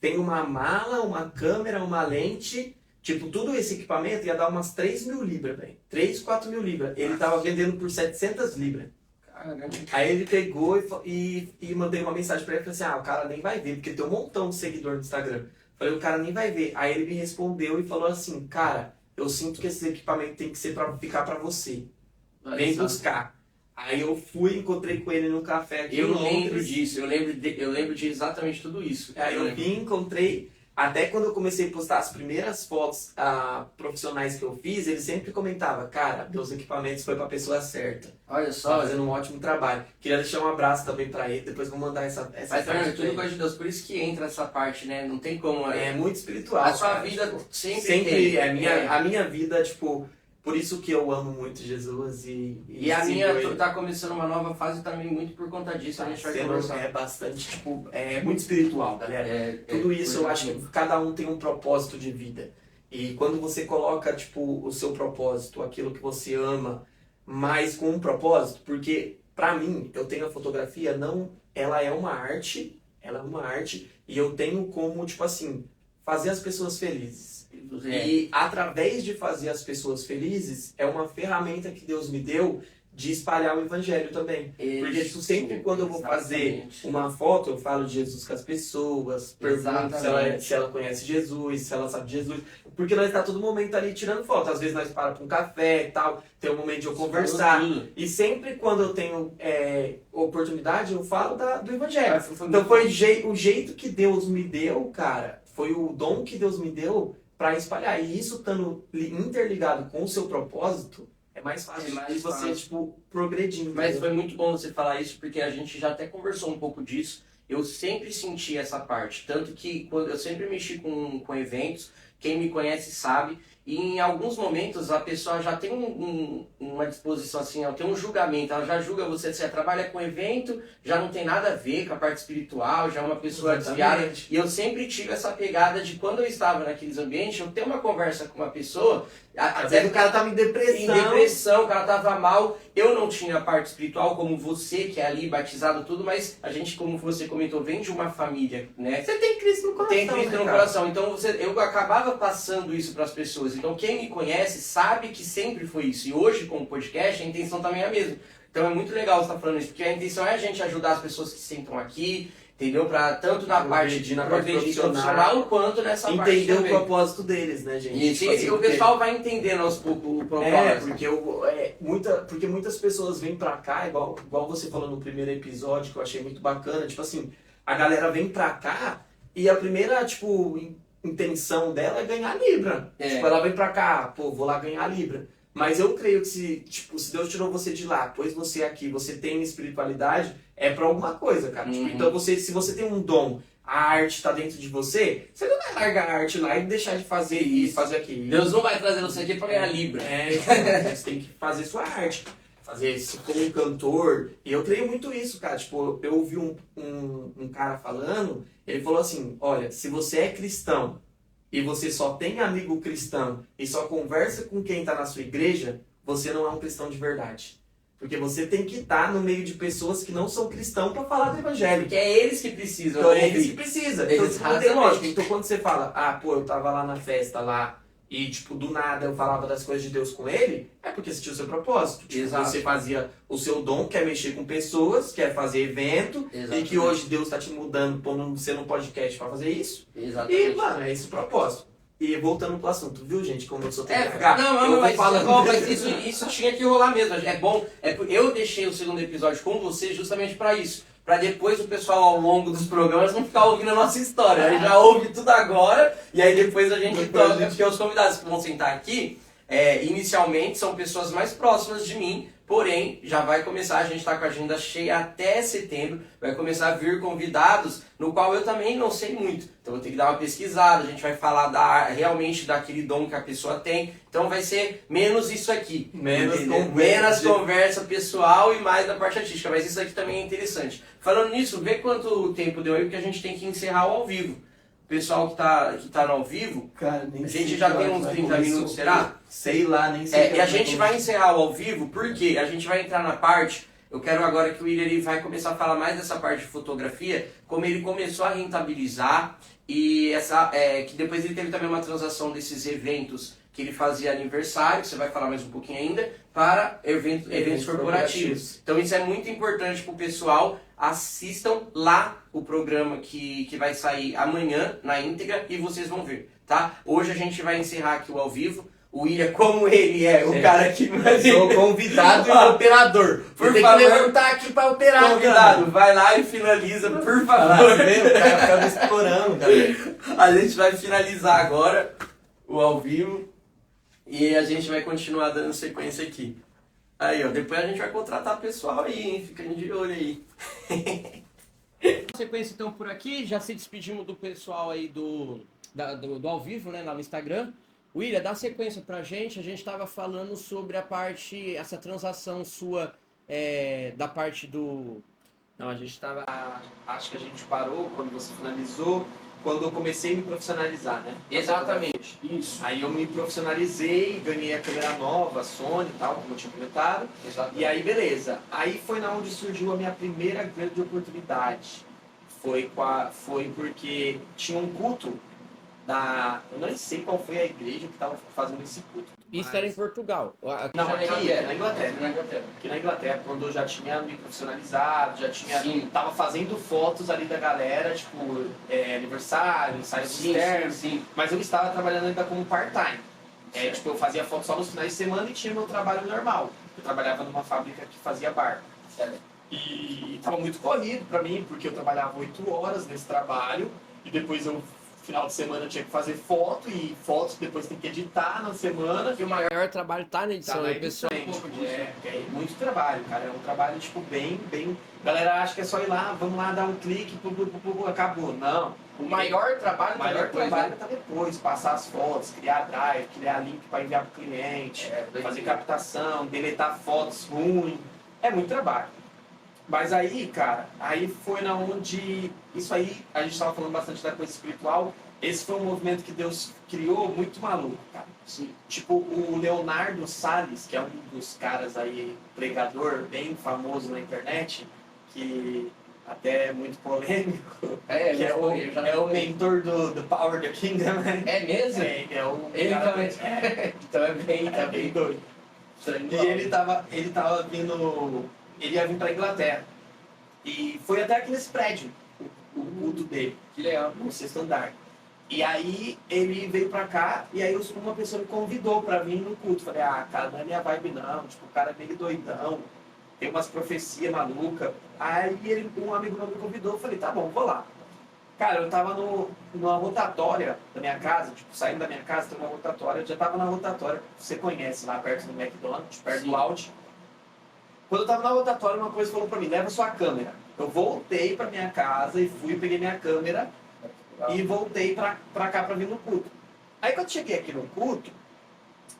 Tem uma mala, uma câmera, uma lente. Tipo, tudo esse equipamento ia dar umas 3 mil libras, velho. 3, 4 mil libras. Ele tava vendendo por 700 libras. Caramba. Aí ele pegou e mandei uma mensagem pra ele. Falei assim, o cara nem vai ver, porque tem um montão de seguidor no Instagram. Falei, o cara nem vai ver. Aí ele me respondeu e falou assim, cara, eu sinto que esse equipamento tem que ser pra ficar pra você. Vem buscar. Aí eu fui, encontrei com ele no café aqui em Eu Londres. lembro disso, eu lembro de exatamente tudo isso. Aí eu vim, encontrei. Até quando eu comecei a postar as primeiras fotos profissionais que eu fiz, ele sempre comentava, cara, meus equipamentos foi pra pessoa certa. Olha Tá só, fazendo um ótimo trabalho. Queria deixar um abraço também pra ele, depois vou mandar essa mas parte também pra tudo ele. coisa de Deus, por isso que entra essa parte, né? Não tem como. É muito espiritual. A sua cara, vida tipo, sempre tem. a minha vida, tipo, por isso que eu amo muito Jesus E a sigo minha ele. tá começando uma nova fase também muito por conta disso, a gente vai conversar. É bastante, tipo, é muito espiritual, galera. Tudo isso eu acho que cada um tem um propósito de vida. E quando você coloca, tipo, o seu propósito, aquilo que você ama, mas com um propósito, porque pra mim, eu tenho a fotografia, ela é uma arte, e eu tenho como, tipo assim, fazer as pessoas felizes. E através de fazer as pessoas felizes, é uma ferramenta que Deus me deu de espalhar o evangelho também. Porque tipo, sempre quando eu vou fazer uma foto, eu falo de Jesus com as pessoas, pergunto se ela conhece Jesus, se ela sabe de Jesus. Porque nós tá todo momento ali tirando foto. Às vezes nós paramos pra um café e tal, tem um momento de eu conversar. E sempre quando eu tenho oportunidade, eu falo do evangelho. Então foi o jeito que Deus me deu, cara, foi o dom que Deus me deu pra espalhar. E isso estando interligado com o seu propósito, é mais fácil de você, tipo, progredindo. Mas foi muito bom você falar isso, porque a gente já até conversou um pouco disso. Eu sempre senti essa parte. Tanto que quando eu sempre mexi com eventos, quem me conhece sabe. E em alguns momentos a pessoa já tem uma disposição assim, ela tem um julgamento, ela já julga você trabalha com evento, já não tem nada a ver com a parte espiritual, já é uma pessoa desviada. E eu sempre tive essa pegada de quando eu estava naqueles ambientes, eu ter uma conversa com uma pessoa, às vezes o cara tava em depressão. O cara tava mal, eu não tinha a parte espiritual como você, que é ali batizado tudo, mas a gente, como você comentou, vem de uma família, né? Você tem Cristo no coração. Tem Cristo no coração, então eu acabava passando isso para as pessoas. Então quem me conhece sabe que sempre foi isso. E hoje, com o podcast, a intenção também é a mesma. Então é muito legal você estar falando isso, porque a intenção é a gente ajudar as pessoas que sentam aqui, entendeu? Tanto na parte profissional quanto nessa parte entender o propósito deles, né, gente? Isso, e o pessoal vai entendendo aos poucos o propósito. Porque muitas pessoas vêm pra cá, igual você falou no primeiro episódio, que eu achei muito bacana, tipo assim, a galera vem pra cá e a primeira, tipo, intenção dela é ganhar Libra. Tipo, ela vem pra cá, pô, vou lá ganhar Libra. Mas eu creio que se Deus tirou você de lá, pôs você aqui, você tem espiritualidade, é pra alguma coisa, cara. Tipo, então se você tem um dom, a arte tá dentro de você, você não vai largar a arte lá e deixar de fazer isso, fazer aquilo. Deus não vai trazer você aqui pra ganhar Libra. Você tem que fazer sua arte. Fazer se como um cantor. E eu creio muito isso, cara. Tipo, eu ouvi um cara falando, ele falou assim, olha, se você é cristão, e você só tem amigo cristão e só conversa com quem está na sua igreja, você não é um cristão de verdade. Porque você tem que estar no meio de pessoas que não são cristãos para falar do evangelho. Que é eles que precisam. Então é eles que precisam. Então, lógico. Então quando você fala, eu tava lá na festa lá, e, tipo, do nada eu falava das coisas de Deus com ele, é porque você tinha o seu propósito. Tipo, você fazia o seu dom, que é mexer com pessoas, quer fazer evento, e que hoje Deus tá te mudando, pondo você no podcast pra fazer isso. Exatamente. E, mano, é esse o propósito. E voltando pro assunto, viu, gente, como eu sou mas isso tinha que rolar mesmo. É bom, eu deixei o segundo episódio com você justamente pra isso. Pra depois o pessoal ao longo dos programas não ficar ouvindo a nossa história. Aí já ouve tudo agora e aí depois a gente toca. Porque os convidados que vão sentar aqui, inicialmente são pessoas mais próximas de mim, porém já vai começar, a gente tá com a agenda cheia até setembro, vai começar a vir convidados, no qual eu também não sei muito. Então vou ter que dar uma pesquisada, a gente vai falar realmente daquele dom que a pessoa tem. Então vai ser menos isso aqui. Menos conversa pessoal e mais da parte artística. Mas isso aqui também é interessante. Falando nisso, vê quanto tempo deu aí, porque a gente tem que encerrar o ao vivo. O pessoal que tá no ao vivo, cara, a gente já tem uns 30 minutos, será? Sei lá, nem sei. E a gente vai encerrar o ao vivo, porque a gente vai entrar na parte. Eu quero agora que o William ele vai começar a falar mais dessa parte de fotografia, como ele começou a rentabilizar e que depois ele teve também uma transação desses eventos que ele fazia aniversário, que você vai falar mais um pouquinho ainda, para eventos corporativos. Então isso é muito importante para o pessoal. Assistam lá o programa que vai sair amanhã na íntegra e vocês vão ver, tá? Hoje a gente vai encerrar aqui o ao vivo. O William, como ele é o cara que mais... Sou convidado e operador. Por favor, tem que levantar aqui pra operar, convidado. Vai lá e finaliza, por favor. O cara ficava explorando, galera. A gente vai finalizar agora o ao vivo e a gente vai continuar dando sequência aqui. Aí, ó, depois a gente vai contratar pessoal aí, hein? Fica de olho aí. Sequência então por aqui, já se despedimos do pessoal aí do ao vivo, né, lá no Instagram. William, dá sequência pra gente, a gente tava falando sobre a parte, essa transação sua, da parte do... Não, a gente tava, acho que a gente parou quando você finalizou, quando eu comecei a me profissionalizar, né? Exatamente, isso. Aí eu me profissionalizei, ganhei a câmera nova, a Sony e tal, como eu tinha comentado. Exatamente. E aí, beleza. Aí foi na onde surgiu a minha primeira grande oportunidade. Foi porque tinha um culto eu não sei qual foi a igreja que estava fazendo esse culto. Isso era em Portugal. Aqui Não, já aqui era na Inglaterra. na Inglaterra. Aqui na Inglaterra, quando eu já tinha me profissionalizado, já tinha. Tava fazendo fotos ali da galera, tipo, aniversário, ensaios externos. Sim. Mas eu estava trabalhando ainda como part-time. Tipo, eu fazia foto só nos finais de semana e tinha meu trabalho normal. Eu trabalhava numa fábrica que fazia bar. E tava muito corrido pra mim, porque eu trabalhava 8 horas nesse trabalho e depois eu, final de semana, tinha que fazer foto e fotos depois tem que editar na semana. E o maior trabalho tá na edição, Tá na né? Pessoal, edição, um pouco disso. é muito trabalho, cara. É um trabalho, tipo, bem... A galera acha que é só ir lá, vamos lá dar um clique, acabou. Não. O maior trabalho O maior depois, trabalho né? tá depois, passar as fotos, criar drive, criar link para enviar pro cliente, fazer captação, deletar fotos ruins. É muito trabalho. Mas aí, cara, aí foi na onde... Isso aí, a gente estava falando bastante da coisa espiritual. Esse foi um movimento que Deus criou muito maluco, cara. Sim. Tipo, o Leonardo Salles, que é um dos caras aí, pregador, bem famoso na internet, que até é muito polêmico, que é o mentor do Power the Kingdom, né? É mesmo? É o Ele cara- também. Então é bem doido. E ele tava vindo. Ele ia vir pra Inglaterra. E foi até aqui nesse prédio, o culto dele, Que legal. no sexto andar. E aí ele veio pra cá, e aí uma pessoa me convidou pra vir no culto. Falei, cara, não é minha vibe não, tipo, o cara é meio doidão, tem umas profecias malucas. Aí um amigo meu me convidou, eu falei, tá bom, vou lá. Cara, eu tava numa rotatória da minha casa, tipo, saindo da minha casa, tem uma rotatória, eu já tava na rotatória, você conhece, lá perto do McDonald's, perto do Audi. Quando eu tava na rotatória, uma coisa falou pra mim, leva sua câmera. Eu voltei pra minha casa e fui, peguei minha câmera e voltei pra cá pra vir no culto. Aí quando cheguei aqui no culto,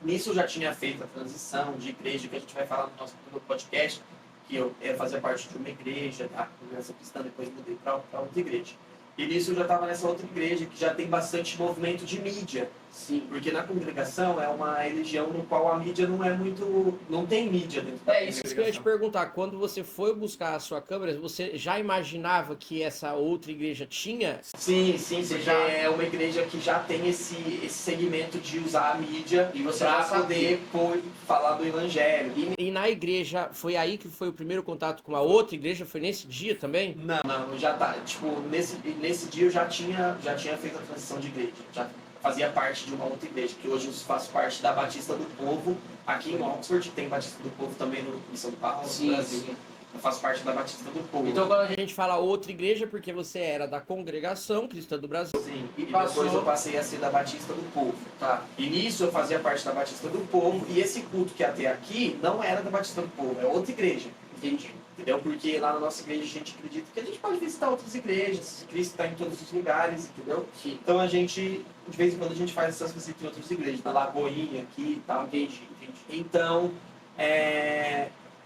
nisso eu já tinha feito a transição de igreja, que a gente vai falar no nosso podcast, que eu fazia parte de uma igreja, tá? Criança cristã, depois mudei pra outra igreja. E nisso eu já estava nessa outra igreja que já tem bastante movimento de mídia. Sim. Porque na congregação é uma religião no qual a mídia não é muito... não tem mídia dentro da É isso que eu ia te congregação. perguntar. Quando você foi buscar a sua câmera, você já imaginava que essa outra igreja tinha? Sim, porque já- é uma igreja que já tem esse segmento de usar a mídia E você para já sabia. poder falar do evangelho. E na igreja, foi aí que foi o primeiro contato com a outra igreja? Foi nesse dia também? Não, já tá, tipo, nesse dia eu já tinha feito a transição de igreja, já fazia parte de uma outra igreja, que hoje eu faço parte da Batista do Povo, aqui em Oxford, tem Batista do Povo também em São Paulo, no Brasil. sim. Eu faço parte da Batista do Povo. Então quando a gente fala outra igreja, porque você era da congregação cristã do Brasil. Sim, e passou- depois eu passei a ser da Batista do Povo. Tá. E nisso eu fazia parte da Batista do Povo, e esse culto que ia ter aqui não era da Batista do Povo, é outra igreja. Entendi. Entendeu? Porque lá na nossa igreja a gente acredita que a gente pode visitar outras igrejas, Cristo está em todos os lugares, entendeu? Sim. Então a gente, de vez em quando, a gente faz essas visitas em outras igrejas, na Lagoinha aqui e tal. Entendi. Então,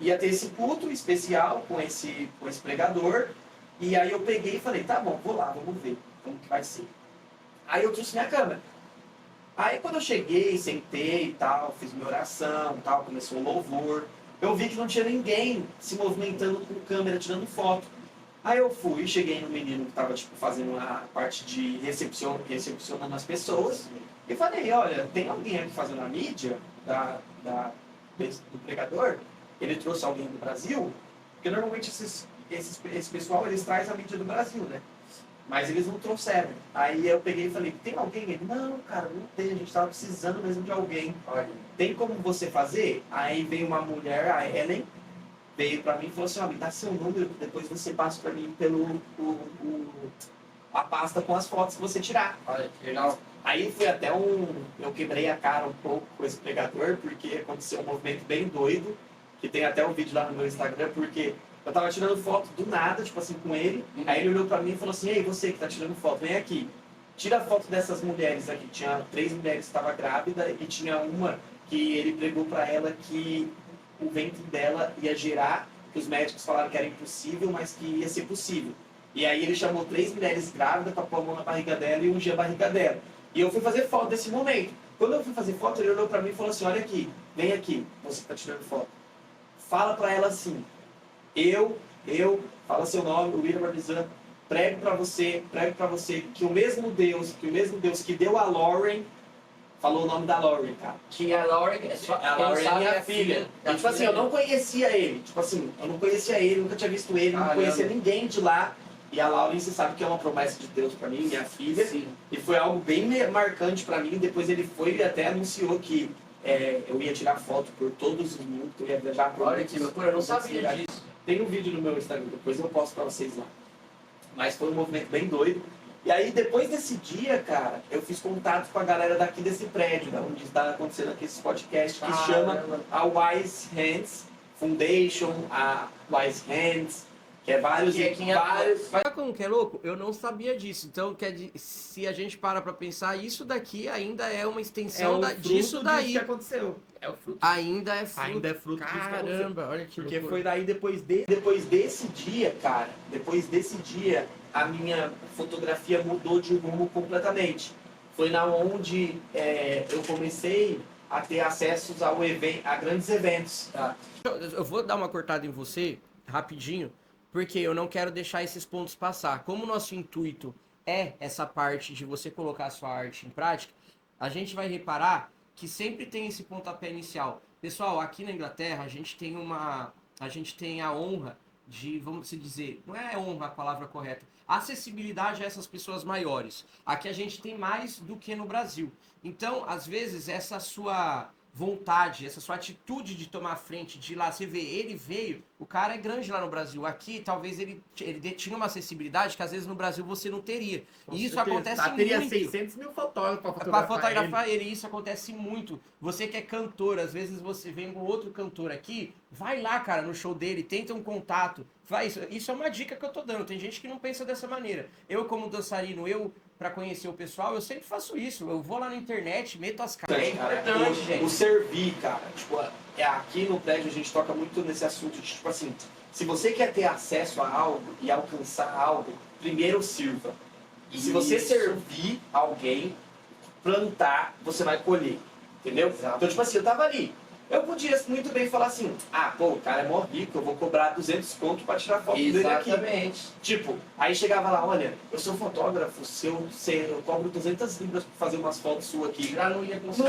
ia ter esse culto especial com esse pregador, e aí eu peguei e falei, tá bom, vou lá, vamos ver como que vai ser. Aí eu trouxe minha câmera. Aí quando eu cheguei, sentei e tal, fiz minha oração e tal, começou o louvor, eu vi que não tinha ninguém se movimentando com câmera, tirando foto. Aí eu fui, cheguei no menino que estava tipo, fazendo a parte de recepcionando as pessoas, e falei, olha, tem alguém aqui fazendo a mídia do pregador? Ele trouxe alguém do Brasil? Porque normalmente esse pessoal, eles trazem a mídia do Brasil, né? Mas eles não trouxeram. Aí eu peguei e falei, tem alguém? Ele, não, cara, não tem, a gente tava precisando mesmo de alguém. Olha. Tem como você fazer? Aí veio uma mulher, a Ellen, veio pra mim e falou assim, ó, me dá seu número, depois você passa pra mim pelo a pasta com as fotos que você tirar. Olha, que legal. Aí foi até eu quebrei a cara um pouco com esse pregador, porque aconteceu um movimento bem doido, que tem até um vídeo lá no meu Instagram, porque eu tava tirando foto do nada, tipo assim, com ele, aí ele olhou pra mim e falou assim, ei, você que tá tirando foto, vem aqui. Tira a foto dessas mulheres aqui. Tinha 3 mulheres que estavam grávidas e tinha uma que ele pregou pra ela que o ventre dela ia gerar, que os médicos falaram que era impossível, mas que ia ser possível. E aí ele chamou 3 mulheres grávidas pra pôr a mão na barriga dela e ungir a barriga dela. E eu fui fazer foto desse momento. Quando eu fui fazer foto, ele olhou pra mim e falou assim, olha aqui, vem aqui, você que tá tirando foto. Fala pra ela assim, fala seu nome, William Barbizan, prego pra você que o mesmo Deus que deu a Lauren, falou o nome da Laurie, cara. Que a Laurie é A Laurie é minha filha. E, tipo assim, eu não conhecia ele. Tipo assim, eu não conhecia ele, nunca tinha visto ele, não conhecia ninguém de lá. E a Lauren, você sabe que é uma promessa de Deus pra mim, minha filha. Sim. E foi algo bem marcante pra mim. Depois ele foi e até anunciou que eu ia tirar foto por todos os mundos, que eu ia viajar por Olha que loucura, eu não sabia disso. Tem um vídeo no meu Instagram, depois eu posto pra vocês lá. Mas foi um movimento bem doido. E aí, depois desse dia, cara, eu fiz contato com a galera daqui desse prédio, da onde está acontecendo aqui esse podcast, que se chama a Wise Hands Foundation, a Wise Hands, que é vários... Sabe como que é louco? Eu não sabia disso. Então, se a gente para pra pensar, isso daqui ainda é uma extensão disso daí. Que aconteceu. É o fruto. Ainda é fruto. Ainda é fruto. Caramba, olha que Porque loucura. foi daí depois desse dia, cara, depois desse dia, a minha fotografia mudou de rumo completamente. Foi na onde eu comecei a ter acessos a grandes eventos. Tá? Eu vou dar uma cortada em você, rapidinho, porque eu não quero deixar esses pontos passar. Como o nosso intuito é essa parte de você colocar a sua arte em prática, a gente vai reparar que sempre tem esse pontapé inicial. Pessoal, aqui na Inglaterra, a gente tem a honra de, vamos dizer, não é honra a palavra correta, acessibilidade a essas pessoas maiores. Aqui a gente tem mais do que no Brasil. Então, às vezes, essa sua vontade, essa sua atitude de tomar a frente, de ir lá, você vê, ele veio, o cara é grande lá no Brasil. Aqui, talvez ele tinha uma acessibilidade que às vezes no Brasil você não teria. E isso acontece muito. Teria 600 mil fotógrafos para fotografar ele. Isso acontece muito. Você que é cantor, às vezes você vem com outro cantor aqui, vai lá, cara, no show dele, tenta um contato. Isso é uma dica que eu tô dando. Tem gente que não pensa dessa maneira. Eu, como dançarino, para conhecer o pessoal, eu sempre faço isso. Eu vou lá na internet, meto as caras. É importante, gente. O servir, cara. Tipo, aqui no prédio a gente toca muito nesse assunto de, tipo assim, se você quer ter acesso a algo e alcançar algo, primeiro sirva. E se você servir alguém, plantar, você vai colher. Entendeu? Exato. Então, tipo assim, eu tava ali. Eu podia muito bem falar assim, o cara é mó rico, eu vou cobrar 200 conto pra tirar foto dele aqui. Exatamente. Tipo, aí chegava lá, olha, eu sou fotógrafo, eu cobro 200 libras pra fazer umas fotos suas aqui. Já não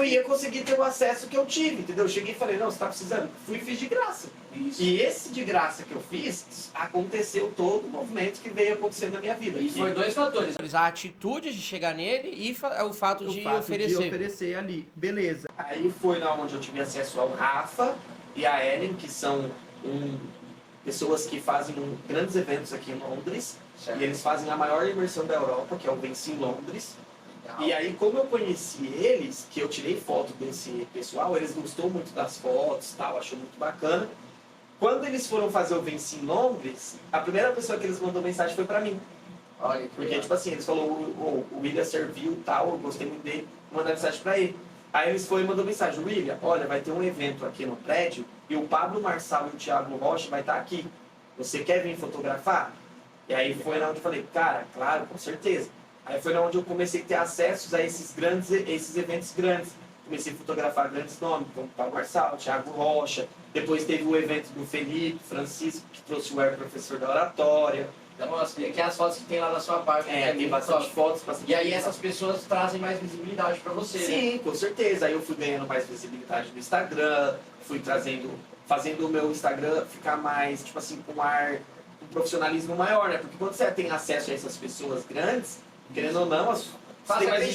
ia conseguir ter o acesso que eu tive, entendeu? Eu cheguei e falei, não, você tá precisando? Fui e fiz de graça. Isso. E esse de graça que eu fiz, aconteceu todo o movimento que veio acontecendo na minha vida. E foi dois fatores. A atitude de chegar nele e o fato de oferecer ali. Beleza. Aí foi na onde eu tive acesso ao Rafa e a Ellen, que são pessoas que fazem grandes eventos aqui em Londres. Certo. E eles fazem a maior imersão da Europa, que é o Venci em Londres. Legal. E aí, como eu conheci eles, que eu tirei foto desse pessoal, eles gostou muito das fotos e tal, achou muito bacana. Quando eles foram fazer o Venci em Londres, a primeira pessoa que eles mandou mensagem foi pra mim. Olha, porque, tipo assim, eles falaram, o William serviu e tal, eu gostei muito dele, mandar mensagem pra ele. Aí eles foram e mandou mensagem, William, olha, vai ter um evento aqui no prédio e o Pablo Marçal e o Thiago Rocha vai estar aqui. Você quer vir fotografar? E aí foi na onde eu falei, cara, claro, com certeza. Aí foi na onde eu comecei a ter acessos a esses eventos grandes. Comecei a fotografar grandes nomes, como o Pablo Marçal, o Thiago Rocha. Depois teve o evento do Felipe Francisco, que trouxe o professor da oratória. Nossa, que é as fotos que tem lá na sua página. Tem bastante fotos. E aí essas pessoas trazem mais visibilidade pra você, Sim, né? Com certeza. Aí eu fui ganhando mais visibilidade no Instagram, fui fazendo o meu Instagram ficar mais, tipo assim, com um profissionalismo maior, né? Porque quando você tem acesso a essas pessoas grandes, querendo ou não, tem mais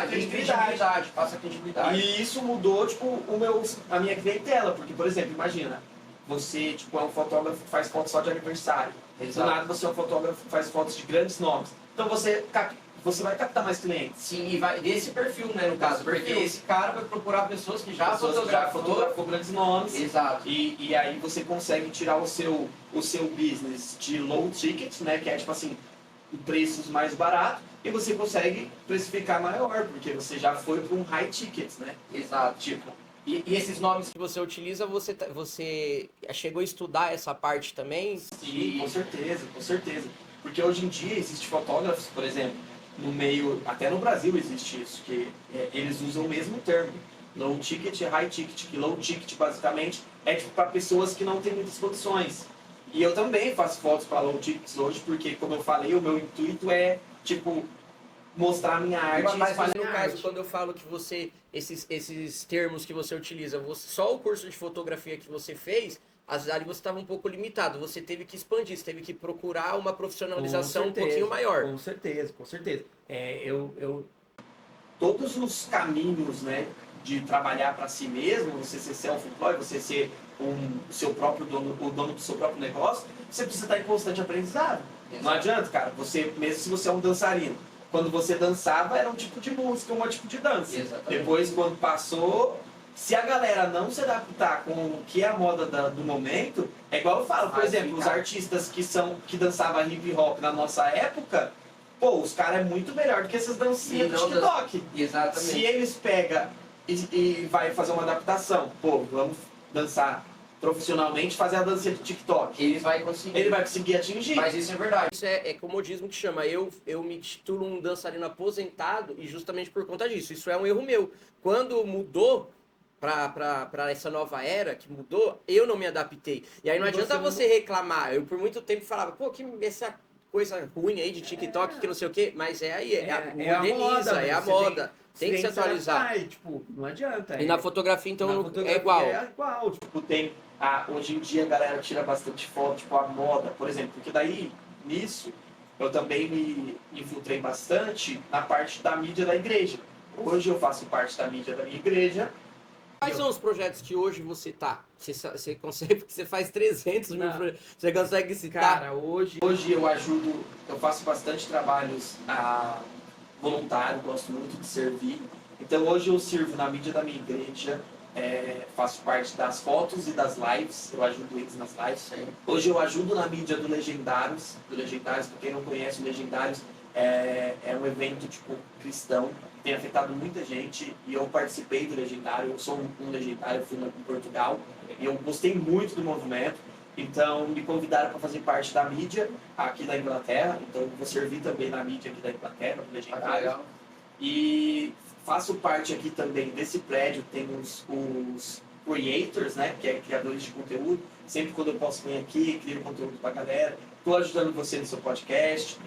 credibilidade, passa credibilidade. E isso mudou, tipo, a minha clientela, porque, por exemplo, imagina, você, tipo, é um fotógrafo que faz fotos só de aniversário. Do nada você é um fotógrafo que faz fotos de grandes nomes. Então você vai captar mais clientes. Sim, e vai desse perfil, né, no caso. Porque esse cara vai procurar pessoas que já fotografou grandes nomes. Exato. E aí você consegue tirar o seu business de low ticket, né, que é, tipo assim, preços mais baratos, e você consegue precificar maior, porque você já foi para um high ticket, né? Exato. Tipo, e esses nomes que você utiliza, você chegou a estudar essa parte também? Sim, com certeza. Porque hoje em dia existem fotógrafos, por exemplo, no meio, até no Brasil existe isso, que eles usam o mesmo termo. Low ticket e high ticket, que low ticket basicamente é tipo para pessoas que não têm muitas condições. E eu também faço fotos para low tickets hoje, porque como eu falei, o meu intuito é tipo mostrar a minha arte. Mas espalhar no minha caso, arte. quando eu falo que você, esses termos que você utiliza, só o curso de fotografia que você fez, às vezes ali você estava um pouco limitado, você teve que expandir, você teve que procurar uma profissionalização um pouquinho maior. Com certeza, com certeza. Todos os caminhos, né, de trabalhar para si mesmo, você ser self-employed, você ser o seu próprio dono, o dono do seu próprio negócio, você precisa estar em constante aprendizado. Exato. Não adianta, cara, você, mesmo se você é um dançarino, quando você dançava era um tipo de música, um tipo de dança. Exatamente. Depois, quando passou, se a galera não se adaptar com o que é a moda do momento, é igual eu falo, por exemplo, os artistas que dançavam hip hop na nossa época, pô, os caras é muito melhor do que essas dancinhas do TikTok. Exatamente. Se eles pegam e vai fazer uma adaptação, pô, vamos dançar profissionalmente, fazer a dancinha do TikTok. Ele vai conseguir. Ele vai conseguir atingir. Mas isso é verdade. Isso é comodismo que chama. Eu me titulo um dançarino aposentado e justamente por conta disso. Isso é um erro meu. Quando mudou pra essa nova era que mudou, eu não me adaptei. E aí não adianta você reclamar. Eu por muito tempo falava, pô, que essa coisa ruim aí de TikTok, que não sei o quê. Mas moderniza, é a moda. Tem que se atualizar. Tipo, não adianta. E na fotografia, então, na fotografia é igual. É igual. Tipo, tem hoje em dia a galera tira bastante foto, tipo a moda, por exemplo, porque daí, nisso, eu também me infiltrei bastante na parte da mídia da igreja. Hoje eu faço parte da mídia da minha igreja. Quais são os projetos que hoje você tá? Você consegue, porque você faz 300 mil projetos, você consegue citar? Cara, hoje Eu faço bastante trabalhos voluntário, gosto muito de servir. Então hoje eu sirvo na mídia da minha igreja, faço parte das fotos e das lives, eu ajudo eles nas lives. Hoje eu ajudo na mídia do Legendários, para quem não conhece, o Legendários é um evento tipo cristão, que tem afetado muita gente e eu participei do Legendário, eu sou um Legendário, eu fui em Portugal e eu gostei muito do movimento. Então me convidaram para fazer parte da mídia aqui da Inglaterra, então eu vou servir também na mídia aqui da Inglaterra, do Legendário. E faço parte aqui também desse prédio, tem os creators, né, que é criadores de conteúdo. Sempre quando eu posso vir aqui, crio conteúdo pra galera. Estou ajudando você no seu podcast,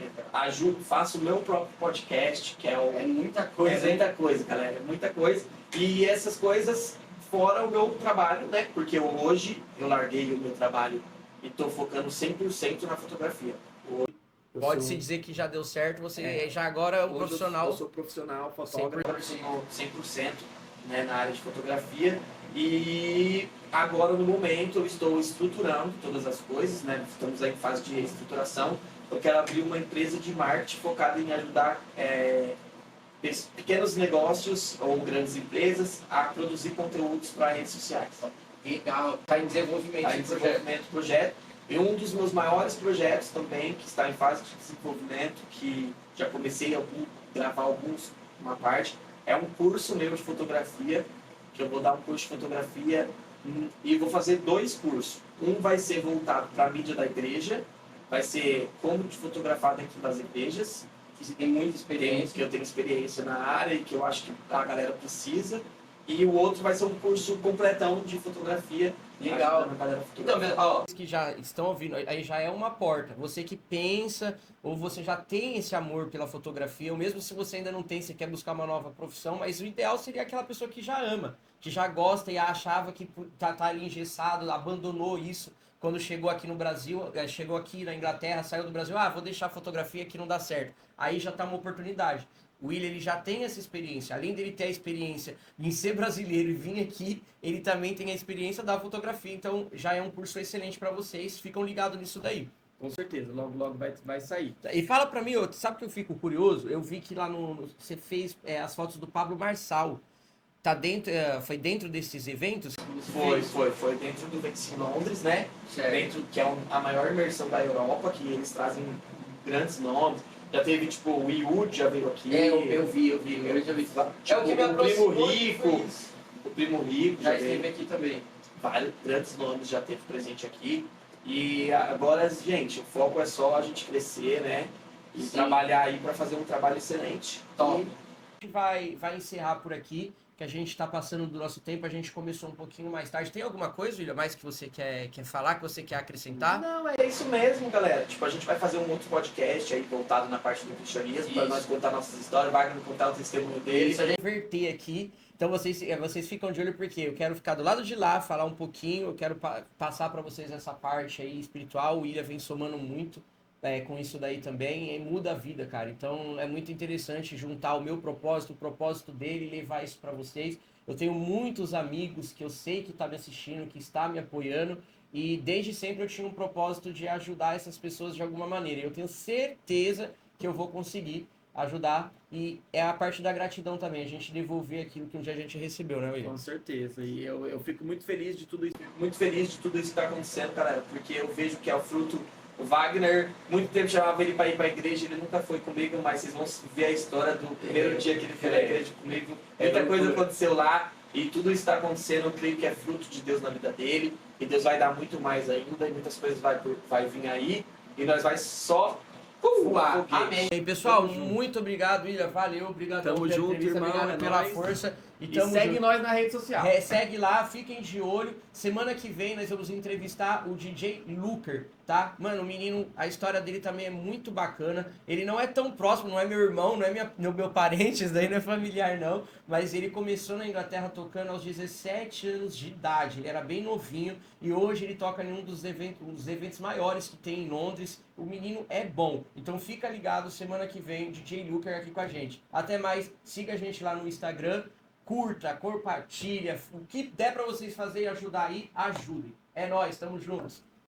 faço o meu próprio podcast, que é muita coisa. É muita coisa, galera, é muita coisa. E essas coisas fora o meu trabalho, né, porque hoje eu larguei o meu trabalho e estou focando 100% na fotografia. Pode-se dizer que já deu certo, você já agora é um profissional. Eu sou profissional, fotógrafo. 100%, né, na área de fotografia. E agora, no momento, eu estou estruturando todas as coisas, né? Estamos aí em fase de estruturação. Eu quero abrir uma empresa de marketing focada em ajudar pequenos negócios ou grandes empresas a produzir conteúdos para redes sociais. Legal, está em desenvolvimento. Está em desenvolvimento do projeto. E um dos meus maiores projetos também, que está em fase de desenvolvimento, que já comecei a gravar uma parte, é um curso meu de fotografia, que eu vou dar um curso de fotografia e vou fazer 2 cursos. Um vai ser voltado para a mídia da igreja, vai ser como de fotografar dentro das igrejas, que tem muita experiência, que eu tenho experiência na área e que eu acho que a galera precisa. E o outro vai ser um curso completão de fotografia. Legal. Então, ó, que já estão ouvindo, aí já é uma porta. Você que pensa, ou você já tem esse amor pela fotografia, ou mesmo se você ainda não tem, você quer buscar uma nova profissão, mas o ideal seria aquela pessoa que já ama, que já gosta e achava que tá ali engessado, abandonou isso quando chegou aqui no Brasil, chegou aqui na Inglaterra, saiu do Brasil, vou deixar a fotografia que não dá certo. Aí já tá uma oportunidade. O William, ele já tem essa experiência. Além dele ter a experiência em ser brasileiro e vir aqui, ele também tem a experiência da fotografia. Então, já é um curso excelente para vocês. Ficam ligados nisso daí. Com certeza, logo vai sair. E fala para mim, sabe que eu fico curioso? Eu vi que lá você fez as fotos do Pablo Marçal. Tá dentro, foi dentro desses eventos? Foi dentro do Vex em Londres, né? Dentro, que é a maior imersão da Europa, que eles trazem grandes nomes. Já teve, tipo, o Yud já veio aqui. Eu vi. Eu já vi. Tipo, o que me aproximou. O Primo Rico já esteve aqui também. Vários grandes nomes já teve presente aqui. E agora, gente, o foco é só a gente crescer, né? E trabalhar aí para fazer um trabalho excelente. Top. A gente vai encerrar por aqui. que a gente tá passando do nosso tempo, a gente começou um pouquinho mais tarde. Tem alguma coisa, William, mais que você quer falar, que você quer acrescentar? Não, é isso mesmo, galera. Tipo, a gente vai fazer um outro podcast aí voltado na parte do cristianismo, para Isso. nós contar nossas histórias, Wagner contar o testemunho dele. Isso, a gente vai inverter aqui. Então vocês ficam de olho porque eu quero ficar do lado de lá, falar um pouquinho, eu quero passar para vocês essa parte aí espiritual. O William vem somando muito com isso daí também, e muda a vida, cara. Então é muito interessante juntar o meu propósito, o propósito dele, e levar isso para vocês. Eu tenho muitos amigos que eu sei que tá me assistindo, que está me apoiando, e desde sempre eu tinha um propósito de ajudar essas pessoas de alguma maneira. E eu tenho certeza que eu vou conseguir ajudar, e é a parte da gratidão também, a gente devolver aquilo que um dia a gente recebeu, né, William? Com certeza. E eu fico muito feliz de tudo isso. Muito feliz de tudo isso que está acontecendo, galera, porque eu vejo que é o fruto. O Wagner, muito tempo chamava ele para ir para a igreja, ele nunca foi comigo, mas vocês vão ver a história do primeiro dia que ele foi na igreja comigo. Muita coisa aconteceu lá e tudo isso está acontecendo. Eu creio que é fruto de Deus na vida dele, e Deus vai dar muito mais ainda, e muitas coisas vai vir aí, e nós vai só voar. Amém. E aí, pessoal, muito obrigado, William. Valeu, obrigado Tamo pela junto, entrevista, irmão, obrigado é pela nóis. força. E E tamo segue junto. nós na rede social. Segue lá, fiquem de olho. Semana que vem nós vamos entrevistar o DJ Luker, tá? Mano, o menino, a história dele também é muito bacana. Ele não é tão próximo, não é meu irmão, não é meu parente, isso daí não é familiar não. Mas ele começou na Inglaterra tocando aos 17 anos de idade. Ele era bem novinho e hoje ele toca em um dos eventos maiores que tem em Londres. O menino é bom. Então fica ligado, semana que vem, DJ Luker aqui com a gente. Até mais, siga a gente lá no Instagram. Curta, compartilha, o que der pra vocês fazerem e ajudar aí, ajudem. É nóis, tamo juntos.